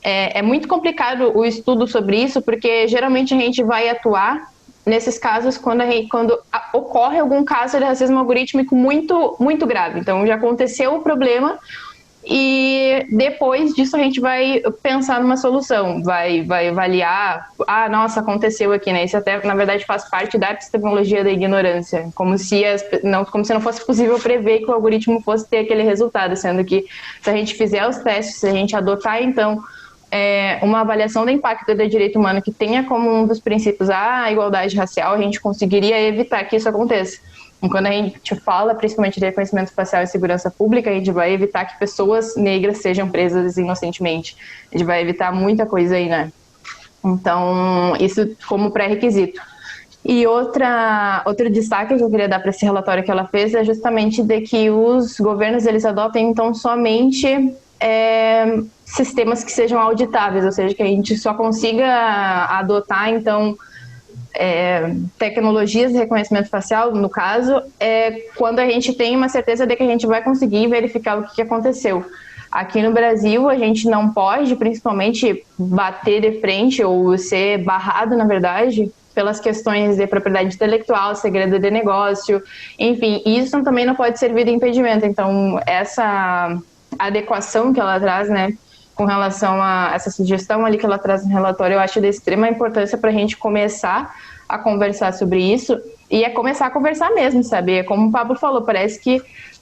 [SPEAKER 3] É muito complicado o estudo sobre isso, porque geralmente a gente vai atuar nesses casos quando ocorre algum caso de racismo algorítmico muito, muito grave. Então, já aconteceu o problema e depois disso a gente vai pensar numa solução, vai avaliar, nossa, aconteceu aqui, né? Isso até, na verdade, faz parte da epistemologia da ignorância, como se não fosse possível prever que o algoritmo fosse ter aquele resultado, sendo que se a gente fizer os testes, se a gente adotar, então, uma avaliação do impacto do direito humano que tenha como um dos princípios a igualdade racial, a gente conseguiria evitar que isso aconteça. E quando a gente fala, principalmente de reconhecimento facial e segurança pública, a gente vai evitar que pessoas negras sejam presas inocentemente. A gente vai evitar muita coisa aí, né? Então, isso como pré-requisito. E outro destaque que eu queria dar para esse relatório que ela fez é justamente de que os governos, eles adotem, então, somente sistemas que sejam auditáveis, ou seja, que a gente só consiga adotar, então, tecnologias de reconhecimento facial, no caso, quando a gente tem uma certeza de que a gente vai conseguir verificar o que aconteceu. Aqui no Brasil, a gente não pode, principalmente, bater de frente ou ser barrado, na verdade, pelas questões de propriedade intelectual, segredo de negócio, enfim, isso também não pode servir de impedimento. Então, essa adequação que ela traz, né, com relação a essa sugestão ali que ela traz no relatório, eu acho de extrema importância para a gente começar a conversar sobre isso e começar a conversar mesmo, sabe? Como o Pablo falou, parece que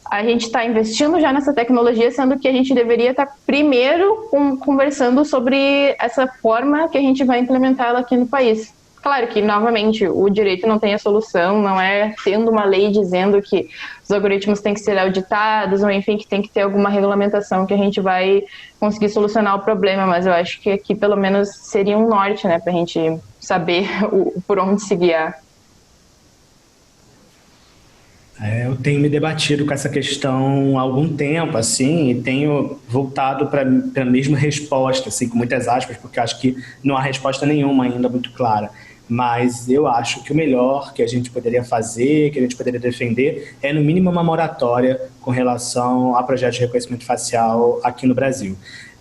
[SPEAKER 3] a gente está investindo já nessa tecnologia, sendo que a gente deveria estar primeiro conversando sobre essa forma que a gente vai implementar ela aqui no país. Claro que, novamente, o direito não tem a solução, não é tendo uma lei dizendo que os algoritmos têm que ser auditados, ou enfim, que tem que ter alguma regulamentação que a gente vai conseguir solucionar o problema, mas eu acho que aqui, pelo menos, seria um norte, né, para a gente saber por onde se guiar.
[SPEAKER 2] Eu tenho me debatido com essa questão há algum tempo, assim, e tenho voltado para a mesma resposta, assim, com muitas aspas, porque acho que não há resposta nenhuma ainda muito clara. Mas eu acho que o melhor que a gente poderia fazer, que a gente poderia defender, é no mínimo uma moratória com relação a projetos de reconhecimento facial aqui no Brasil.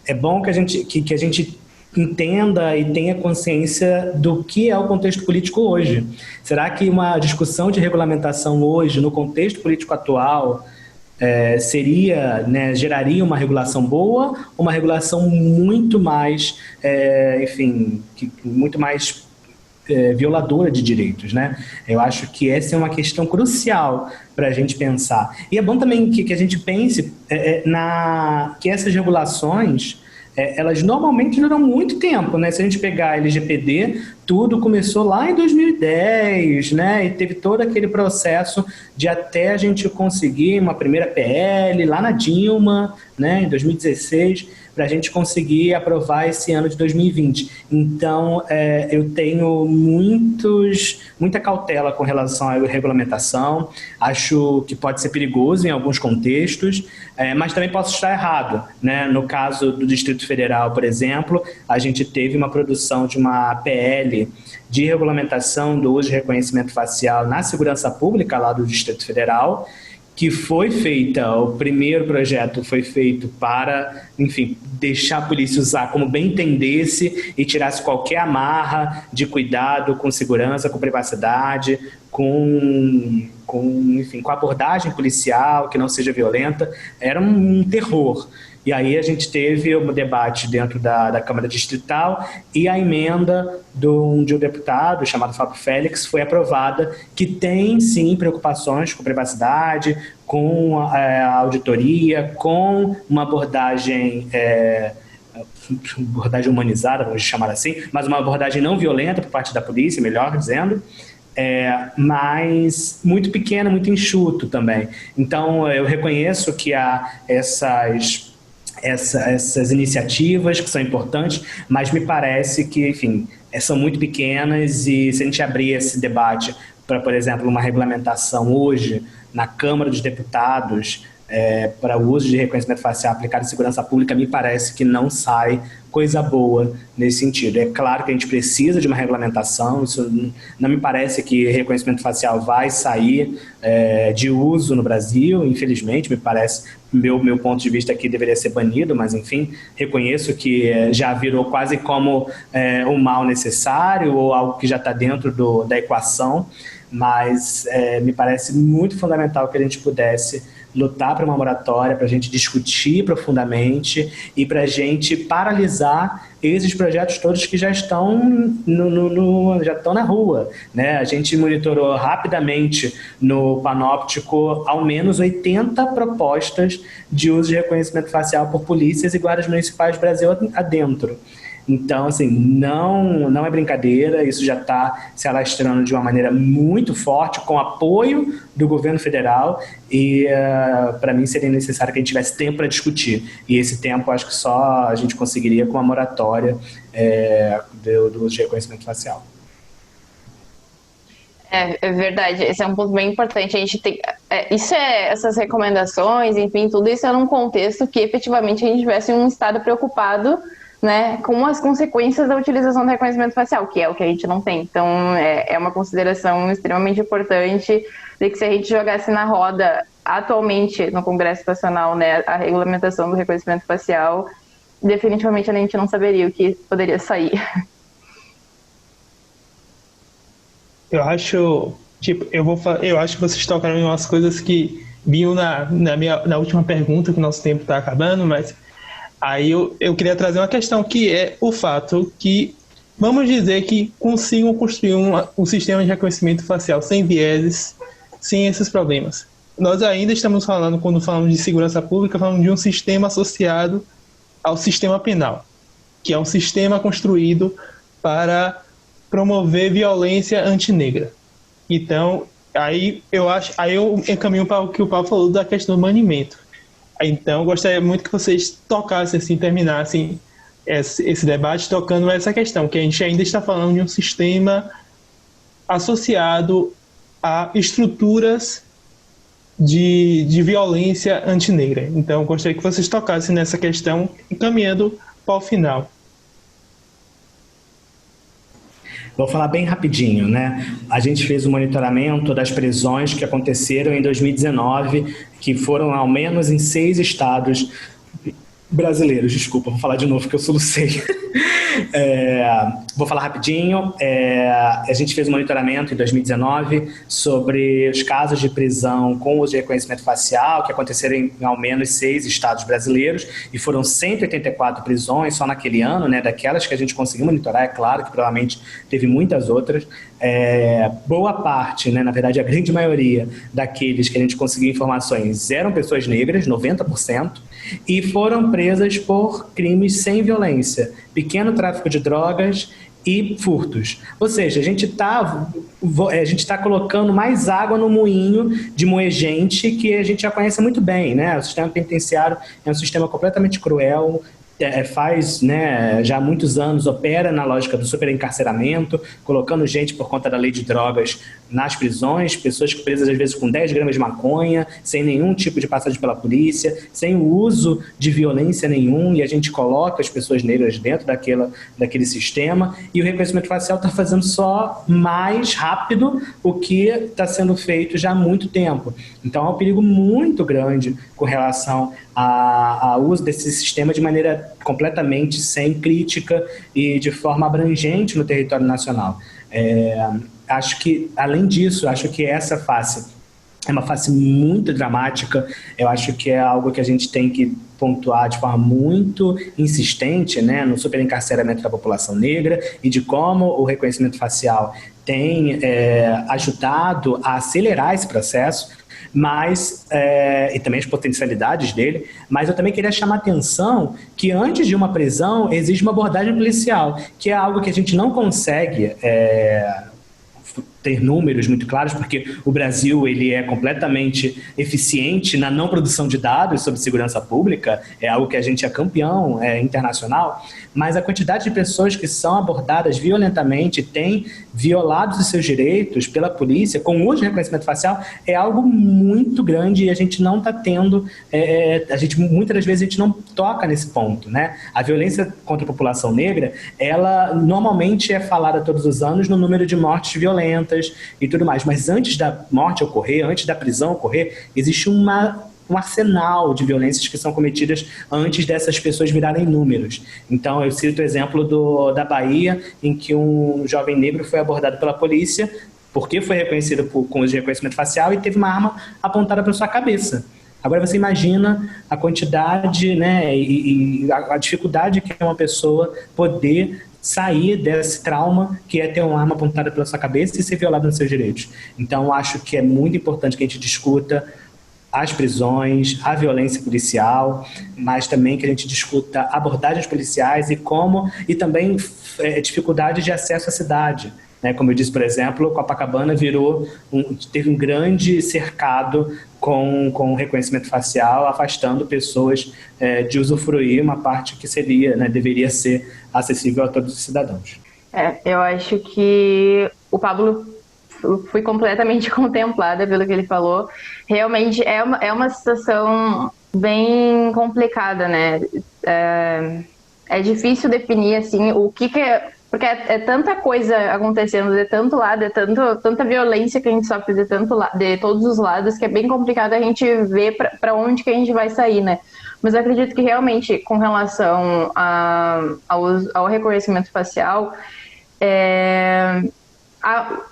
[SPEAKER 2] É bom que a gente entenda e tenha consciência do que é o contexto político hoje. Será que uma discussão de regulamentação hoje, no contexto político atual, geraria uma regulação boa ou uma regulação muito mais, muito mais violadora de direitos, né? Eu acho que essa é uma questão crucial para a gente pensar. E é bom também que a gente pense que essas regulações elas normalmente duram muito tempo, né? Se a gente pegar a LGPD, tudo começou lá em 2010, né? E teve todo aquele processo de até a gente conseguir uma primeira PL lá na Dilma, né? Em 2016, para a gente conseguir aprovar esse ano de 2020. Então, eu tenho muita cautela com relação à regulamentação. Acho que pode ser perigoso em alguns contextos, mas também posso estar errado, né? No caso do Distrito Federal, por exemplo, a gente teve uma produção de uma PL de regulamentação do uso de reconhecimento facial na segurança pública lá do Distrito Federal, que foi feita, o primeiro projeto foi feito para, enfim, deixar a polícia usar como bem entendesse e tirasse qualquer amarra de cuidado com segurança, com privacidade, com abordagem policial que não seja violenta. Era um terror. E aí a gente teve um debate dentro da Câmara Distrital e a emenda de um deputado chamado Fábio Félix foi aprovada, que tem sim preocupações com privacidade, com a auditoria, com uma abordagem humanizada, vamos chamar assim, mas uma abordagem não violenta por parte da polícia, melhor dizendo, mas muito pequena, muito enxuto também. Então, eu reconheço que há essas iniciativas que são importantes, mas me parece que, enfim, são muito pequenas e se a gente abrir esse debate para, por exemplo, uma regulamentação hoje na Câmara dos Deputados para o uso de reconhecimento facial aplicado em segurança pública, me parece que não sai coisa boa nesse sentido. É claro que a gente precisa de uma regulamentação, isso não me parece que reconhecimento facial vai sair de uso no Brasil, infelizmente, me parece, meu ponto de vista aqui deveria ser banido, mas enfim, reconheço que já virou quase como um mal necessário ou algo que já está dentro da equação, mas me parece muito fundamental que a gente pudesse lutar para uma moratória, para a gente discutir profundamente e para a gente paralisar esses projetos todos que já estão já estão na rua, né? A gente monitorou rapidamente no Panóptico ao menos 80 propostas de uso de reconhecimento facial por polícias e guardas municipais do Brasil adentro. Então, assim, não é brincadeira, isso já está se alastrando de uma maneira muito forte, com apoio do governo federal e, para mim, seria necessário que a gente tivesse tempo para discutir. E esse tempo, acho que só a gente conseguiria com a moratória do uso de reconhecimento facial.
[SPEAKER 3] É verdade, esse é um ponto bem importante. A gente tem, essas recomendações, enfim, tudo isso é num contexto que efetivamente a gente tivesse um Estado preocupado, né, com as consequências da utilização do reconhecimento facial, que é o que a gente não tem. Então, é uma consideração extremamente importante de que se a gente jogasse na roda atualmente no Congresso Nacional, né, a regulamentação do reconhecimento facial, definitivamente a gente não saberia o que poderia sair.
[SPEAKER 1] Eu acho que vocês tocaram em umas coisas que vinham na última pergunta, que o nosso tempo está acabando, mas aí eu queria trazer uma questão que é o fato que, vamos dizer que consigam construir um sistema de reconhecimento facial sem vieses, sem esses problemas. Nós ainda estamos falando, quando falamos de segurança pública, falamos de um sistema associado ao sistema penal, que é um sistema construído para promover violência antinegra. Então, aí eu encaminho para o que o Paulo falou da questão do banimento. Então, gostaria muito que vocês tocassem, assim, terminassem esse debate tocando essa questão, que a gente ainda está falando de um sistema associado a estruturas de violência antinegra. Então, gostaria que vocês tocassem nessa questão, encaminhando para o final.
[SPEAKER 2] Vou falar bem rapidinho, né? A gente fez um monitoramento das prisões que aconteceram em 2019, que foram ao menos em 6 estados brasileiros. Desculpa, vou falar de novo que eu solucei. Vou falar rapidinho. A gente fez um monitoramento em 2019 sobre os casos de prisão com uso de reconhecimento facial que aconteceram em ao menos 6 estados brasileiros e foram 184 prisões só naquele ano, né, daquelas que a gente conseguiu monitorar. É claro que provavelmente teve muitas outras. Boa parte, né, na verdade a grande maioria daqueles que a gente conseguiu informações eram pessoas negras, 90%, e foram presas por crimes sem violência, pequeno tráfico de drogas e furtos. Ou seja, a gente tá colocando mais água no moinho de moer gente que a gente já conhece muito bem, né? O sistema penitenciário é um sistema completamente cruel, faz, né, já há muitos anos, opera na lógica do superencarceramento, colocando gente por conta da lei de drogas nas prisões, pessoas presas às vezes com 10 gramas de maconha, sem nenhum tipo de passagem pela polícia, sem o uso de violência nenhum, e a gente coloca as pessoas negras dentro daquele sistema, e o reconhecimento facial está fazendo só mais rápido o que está sendo feito já há muito tempo. Então, é um perigo muito grande com relação ao uso desse sistema de maneira completamente sem crítica e de forma abrangente no território nacional. Acho que, além disso, acho que essa face é uma face muito dramática. Eu acho que é algo que a gente tem que pontuar de forma muito insistente, né, no superencarceramento da população negra e de como o reconhecimento facial tem ajudado a acelerar esse processo, mas, e também as potencialidades dele, mas eu também queria chamar a atenção que antes de uma prisão existe uma abordagem policial, que é algo que a gente não consegue ter números muito claros, porque o Brasil ele é completamente eficiente na não produção de dados sobre segurança pública, é algo que a gente é campeão internacional, mas a quantidade de pessoas que são abordadas violentamente, têm violados os seus direitos pela polícia, com o uso de reconhecimento facial, é algo muito grande e a gente não está tendo, muitas das vezes a gente não toca nesse ponto, né? A violência contra a população negra, ela normalmente é falada todos os anos no número de mortes violentas e tudo mais, mas antes da morte ocorrer, antes da prisão ocorrer, existe um arsenal de violências que são cometidas antes dessas pessoas virarem números. Então, eu cito o exemplo da Bahia, em que um jovem negro foi abordado pela polícia porque foi reconhecido com o reconhecimento facial e teve uma arma apontada para sua cabeça. Agora você imagina a quantidade, né, e a dificuldade que é uma pessoa poder sair desse trauma que é ter uma arma apontada pela sua cabeça e ser violado nos seus direitos. Então, acho que é muito importante que a gente discuta as prisões, a violência policial, mas também que a gente discuta abordagens policiais e também dificuldades de acesso à cidade. Como eu disse, por exemplo, Copacabana teve um grande cercado com reconhecimento facial, afastando pessoas de usufruir uma parte que deveria ser acessível a todos os cidadãos.
[SPEAKER 3] Eu acho que o Pablo fui completamente contemplada pelo que ele falou. Realmente é uma situação bem complicada, né? É difícil definir assim o que é. Porque é tanta coisa acontecendo de tanto lado, tanta violência que a gente sofre de todos os lados, que é bem complicado a gente ver para onde que a gente vai sair, né? Mas eu acredito que realmente, com relação ao reconhecimento facial,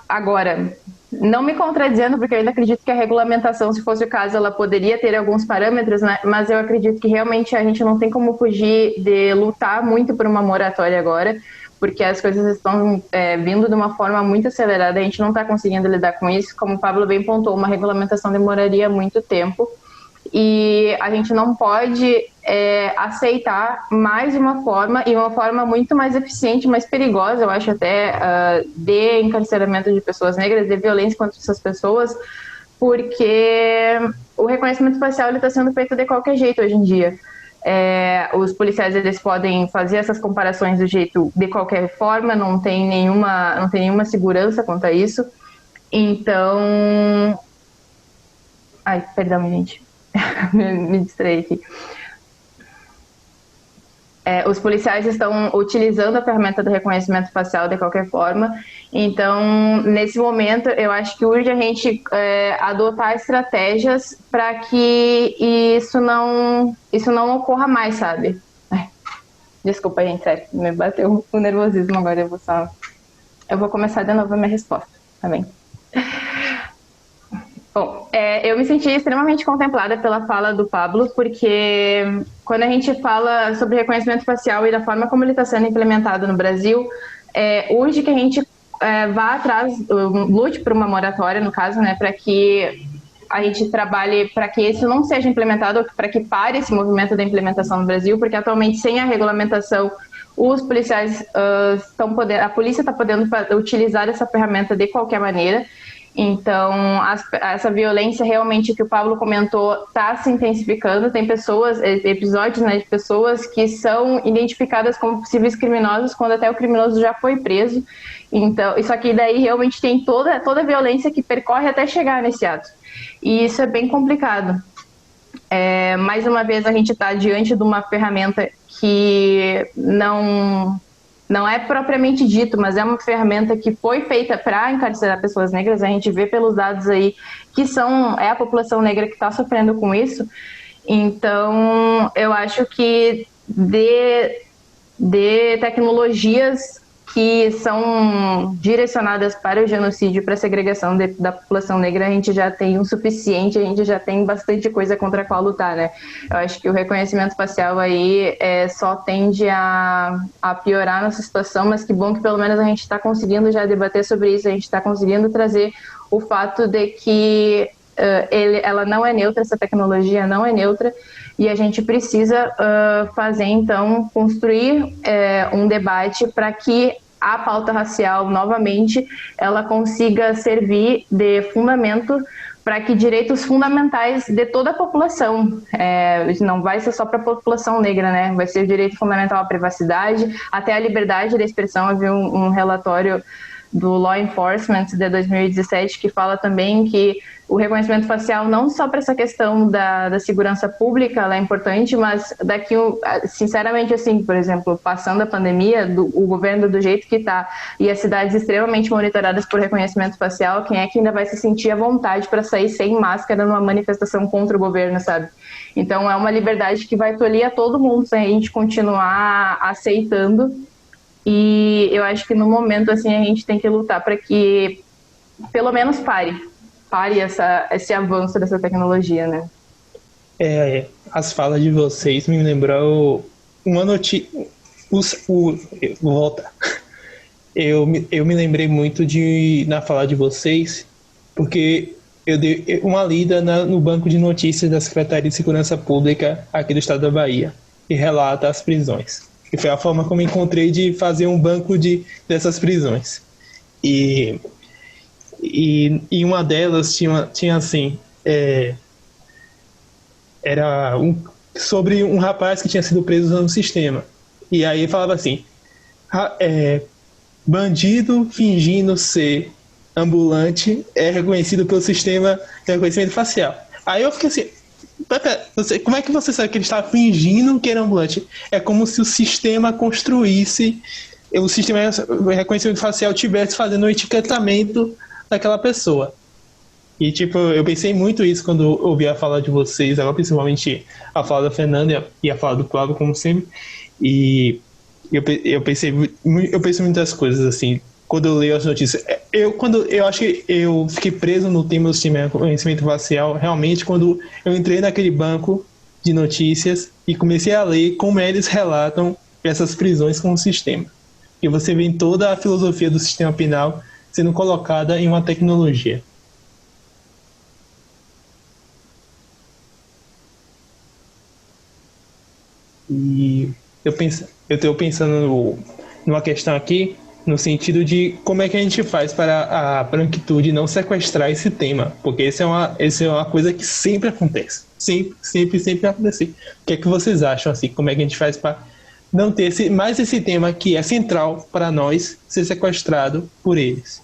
[SPEAKER 3] agora, não me contradizendo, porque eu ainda acredito que a regulamentação, se fosse o caso, ela poderia ter alguns parâmetros, né? Mas eu acredito que realmente a gente não tem como fugir de lutar muito por uma moratória agora, porque as coisas estão vindo de uma forma muito acelerada, a gente não está conseguindo lidar com isso. Como o Pablo bem pontuou, uma regulamentação demoraria muito tempo e a gente não pode aceitar mais uma forma muito mais eficiente, mais perigosa, eu acho até, de encarceramento de pessoas negras, de violência contra essas pessoas, porque o reconhecimento facial está sendo feito de qualquer jeito hoje em dia. Os policiais eles podem fazer essas comparações de qualquer forma, não tem nenhuma segurança quanto a isso. Então, perdão, gente, me distraí aqui. Os policiais estão utilizando a ferramenta do reconhecimento facial de qualquer forma. Então, nesse momento, eu acho que urge a gente adotar estratégias para que isso não ocorra mais, sabe? Desculpa, gente, sério, me bateu o nervosismo agora. Eu vou começar de novo a minha resposta, tá bem? Bom, eu me senti extremamente contemplada pela fala do Pablo, porque quando a gente fala sobre reconhecimento facial e da forma como ele está sendo implementado no Brasil, urge que a gente vá atrás, lute por uma moratória, no caso, né, para que a gente trabalhe para que isso não seja implementado, para que pare esse movimento da implementação no Brasil, porque atualmente, sem a regulamentação, os policiais a polícia está podendo utilizar essa ferramenta de qualquer maneira. Então, essa violência realmente que o Pablo comentou está se intensificando. Tem episódios, né, de pessoas que são identificadas como possíveis criminosos quando até o criminoso já foi preso. Então, isso aqui daí realmente tem toda a violência que percorre até chegar nesse ato. E isso é bem complicado. Mais uma vez, a gente está diante de uma ferramenta que não é propriamente dito, mas é uma ferramenta que foi feita para encarcerar pessoas negras. A gente vê pelos dados aí que é a população negra que está sofrendo com isso. Então, eu acho que de tecnologias que são direcionadas para o genocídio, para a segregação da população negra, a gente já tem o suficiente, a gente já tem bastante coisa contra a qual lutar, né? Eu acho que o reconhecimento facial aí só tende a piorar nossa situação, mas que bom que pelo menos a gente está conseguindo já debater sobre isso, a gente está conseguindo trazer o fato de que ela não é neutra, essa tecnologia não é neutra, e a gente precisa fazer, então, construir um debate para que a pauta racial, novamente, ela consiga servir de fundamento para que direitos fundamentais de toda a população, não vai ser só para a população negra, né? Vai ser o direito fundamental à privacidade, até a liberdade da expressão. Havia um relatório do Law Enforcement de 2017 que fala também que o reconhecimento facial não só para essa questão da segurança pública, ela é importante, mas daqui, sinceramente, assim, por exemplo, passando a pandemia, o governo do jeito que está e as cidades extremamente monitoradas por reconhecimento facial, quem é que ainda vai se sentir à vontade para sair sem máscara numa manifestação contra o governo, sabe? Então é uma liberdade que vai tolir a todo mundo se a gente continuar aceitando, e eu acho que no momento, assim, a gente tem que lutar para que pelo menos pare esse avanço dessa tecnologia, né?
[SPEAKER 1] As falas de vocês me lembrou uma notícia. Volta. Eu me lembrei muito na fala de vocês, porque eu dei uma lida no banco de notícias da Secretaria de Segurança Pública aqui do estado da Bahia, que relata as prisões. E foi a forma como encontrei de fazer um banco dessas prisões. E uma delas tinha assim, era sobre um rapaz que tinha sido preso usando o sistema. E aí falava assim, bandido fingindo ser ambulante é reconhecido pelo sistema de reconhecimento facial. Aí eu fiquei assim, como é que você sabe que ele estava fingindo que era ambulante? É como se o sistema construísse, o sistema de reconhecimento facial estivesse fazendo o etiquetamento daquela pessoa. E tipo, eu pensei muito isso quando eu ouvi a fala de vocês, agora principalmente a fala da Fernanda e a fala do Cláudio, como sempre. E eu pensei muitas coisas assim quando eu leio as notícias. Eu acho que eu fiquei preso no tema do sistema de reconhecimento facial realmente quando eu entrei naquele banco de notícias e comecei a ler como eles relatam essas prisões com o sistema. E você vê toda a filosofia do sistema penal sendo colocada em uma tecnologia. E eu estou pensando numa questão aqui, no sentido de como é que a gente faz para a branquitude não sequestrar esse tema, porque essa é uma coisa que sempre acontece, sempre vai acontecer. O que é que vocês acham assim? Como é que a gente faz para não ter esse tema que é central para nós ser sequestrado por eles?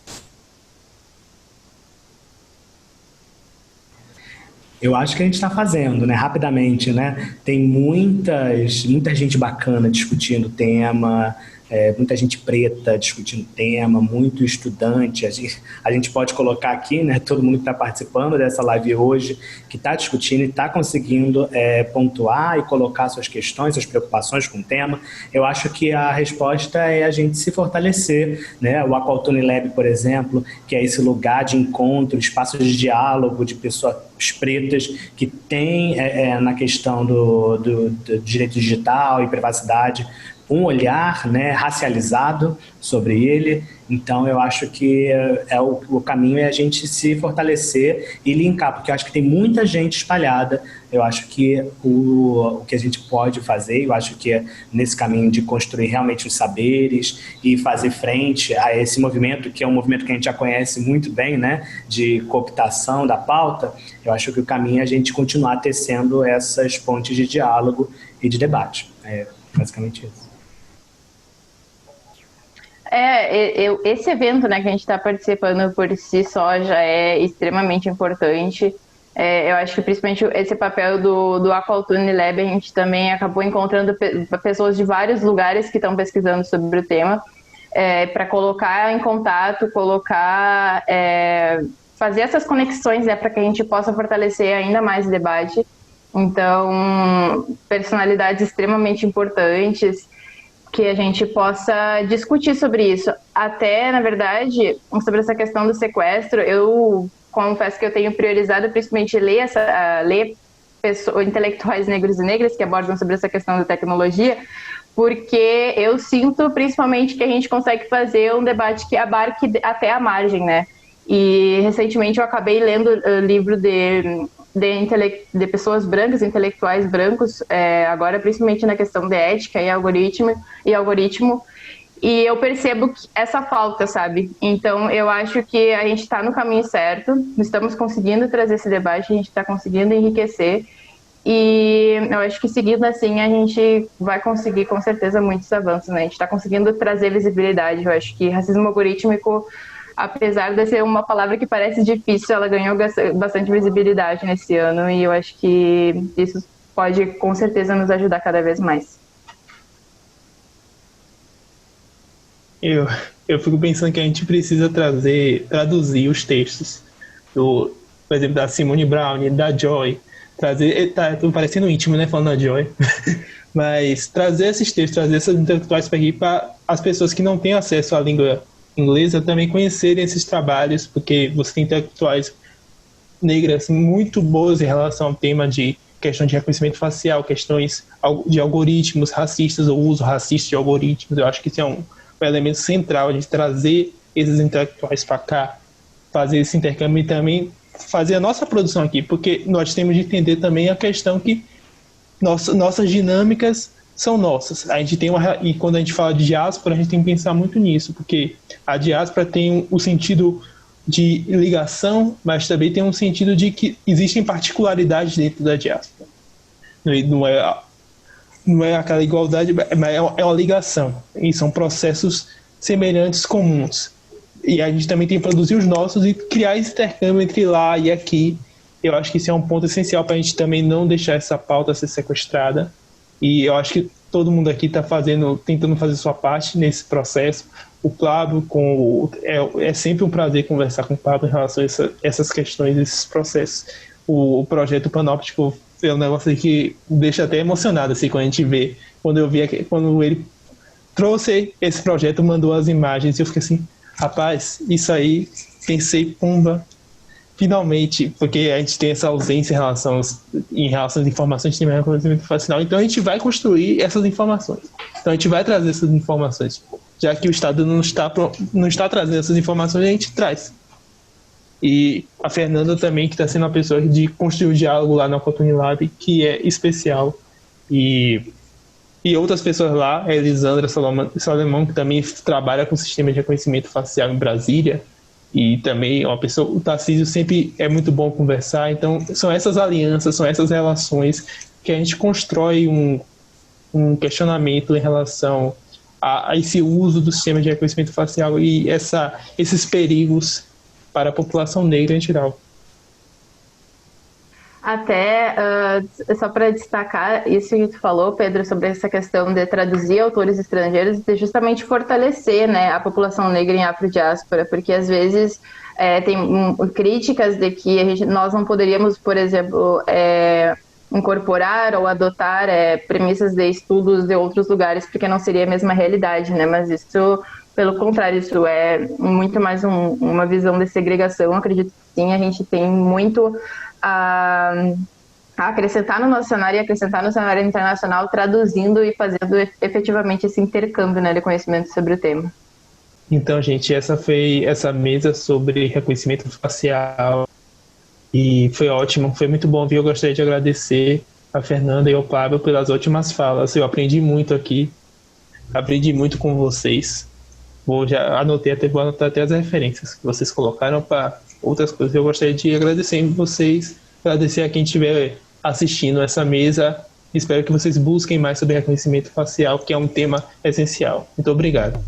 [SPEAKER 2] Eu acho que a gente está fazendo, né? Rapidamente, né? Tem muita gente bacana discutindo o tema, muita gente preta discutindo o tema, muito estudante. A gente pode colocar aqui, né? Todo mundo que está participando dessa live hoje, que está discutindo e está conseguindo pontuar e colocar suas questões, suas preocupações com o tema. Eu acho que a resposta é a gente se fortalecer, né? O Aqualtune Lab, por exemplo, que é esse lugar de encontro, espaço de diálogo de pessoas pretas que tem na questão do direito digital e privacidade um olhar, né, racializado sobre ele. Então eu acho que o caminho é a gente se fortalecer e linkar, porque eu acho que tem muita gente espalhada. Eu acho que o que a gente pode fazer, eu acho que nesse caminho de construir realmente os saberes e fazer frente a esse movimento, que é um movimento que a gente já conhece muito bem, né, de cooptação da pauta, eu acho que o caminho é a gente continuar tecendo essas pontes de diálogo e de debate. É basicamente isso.
[SPEAKER 3] Esse evento, né, que a gente está participando por si só já é extremamente importante. Eu acho que principalmente esse papel do Aqualtune Lab, a gente também acabou encontrando pessoas de vários lugares que estão pesquisando sobre o tema, para colocar em contato, fazer essas conexões, para que a gente possa fortalecer ainda mais o debate. Então, personalidades extremamente importantes. que a gente possa discutir sobre isso. Até, na verdade, sobre essa questão do sequestro, eu confesso que eu tenho priorizado principalmente ler intelectuais negros e negras que abordam sobre essa questão da tecnologia, porque eu sinto principalmente que a gente consegue fazer um debate que abarque até a margem, né? E recentemente eu acabei lendo o livro de pessoas brancas, intelectuais brancos, agora principalmente na questão de ética e algoritmo, e eu percebo essa falta, sabe? Então eu acho que a gente está no caminho certo, estamos conseguindo trazer esse debate, a gente está conseguindo enriquecer, e eu acho que seguindo assim a gente vai conseguir com certeza muitos avanços, né? A gente está conseguindo trazer visibilidade. Eu acho que racismo algorítmico, apesar de ser uma palavra que parece difícil, ela ganhou bastante visibilidade nesse ano, e eu acho que isso pode com certeza nos ajudar cada vez mais.
[SPEAKER 1] Eu fico pensando que a gente precisa traduzir os textos, por exemplo, da Simone Browne, da Joy, tô parecendo íntimo, né, falando da Joy, mas trazer esses textos, trazer essas intelectuais para as pessoas que não têm acesso à língua inglesa também conhecerem esses trabalhos, porque você tem intelectuais negras muito boas em relação ao tema de questão de reconhecimento facial, questões de algoritmos racistas ou uso racista de algoritmos. Eu acho que isso é um elemento central de trazer esses intelectuais para cá, fazer esse intercâmbio e também fazer a nossa produção aqui, porque nós temos de entender também a questão que nossas dinâmicas são nossas. A gente tem e quando a gente fala de diáspora, a gente tem que pensar muito nisso, porque a diáspora tem o sentido de ligação, mas também tem um sentido de que existem particularidades dentro da diáspora. Não é aquela igualdade, mas é uma ligação. E são processos semelhantes, comuns. E a gente também tem que produzir os nossos e criar esse intercâmbio entre lá e aqui. Eu acho que isso é um ponto essencial para a gente também não deixar essa pauta ser sequestrada. E eu acho que todo mundo aqui está tentando fazer sua parte nesse processo. O Pablo, é sempre um prazer conversar com o Pablo em relação a essas questões, esses processos. O projeto Panóptico é um negócio que deixa até emocionado, assim, quando a gente vê. Quando ele trouxe esse projeto, mandou as imagens, e eu fiquei assim, rapaz, isso aí, pensei, pumba, finalmente, porque a gente tem essa ausência em relação às informações de reconhecimento facial, então a gente vai construir essas informações. Então a gente vai trazer essas informações. Já que o Estado não está trazendo essas informações, a gente traz. E a Fernanda também, que está sendo a pessoa de construir o diálogo lá na Cotunilab, que é especial. E outras pessoas lá, a Elisandra Salomão, que também trabalha com o sistema de reconhecimento facial em Brasília, e também uma pessoa, o Tarcísio sempre é muito bom conversar. Então são essas alianças, são essas relações que a gente constrói um questionamento em relação a esse uso do sistema de reconhecimento facial e esses perigos para a população negra em geral.
[SPEAKER 3] Até, só para destacar isso que tu falou, Pedro, sobre essa questão de traduzir autores estrangeiros, de justamente fortalecer, né, a população negra em afrodiáspora, porque às vezes tem críticas de que nós não poderíamos, por exemplo, incorporar ou adotar premissas de estudos de outros lugares, porque não seria a mesma realidade, né? Mas isso, pelo contrário, isso é muito mais uma visão de segregação. Acredito que sim, a gente tem muito a acrescentar no nosso cenário e acrescentar no cenário internacional, traduzindo e fazendo efetivamente esse intercâmbio, né, de conhecimento sobre o tema.
[SPEAKER 1] Então, gente, essa foi essa mesa sobre reconhecimento facial. E foi ótimo, foi muito bom, viu? Eu gostaria de agradecer a Fernanda e ao Pablo pelas ótimas falas. Eu aprendi muito aqui, aprendi muito com vocês. Vou anotar até as referências que vocês colocaram para outras coisas. Eu gostaria de agradecer a vocês, agradecer a quem estiver assistindo essa mesa. Espero que vocês busquem mais sobre reconhecimento facial, que é um tema essencial. Muito obrigado.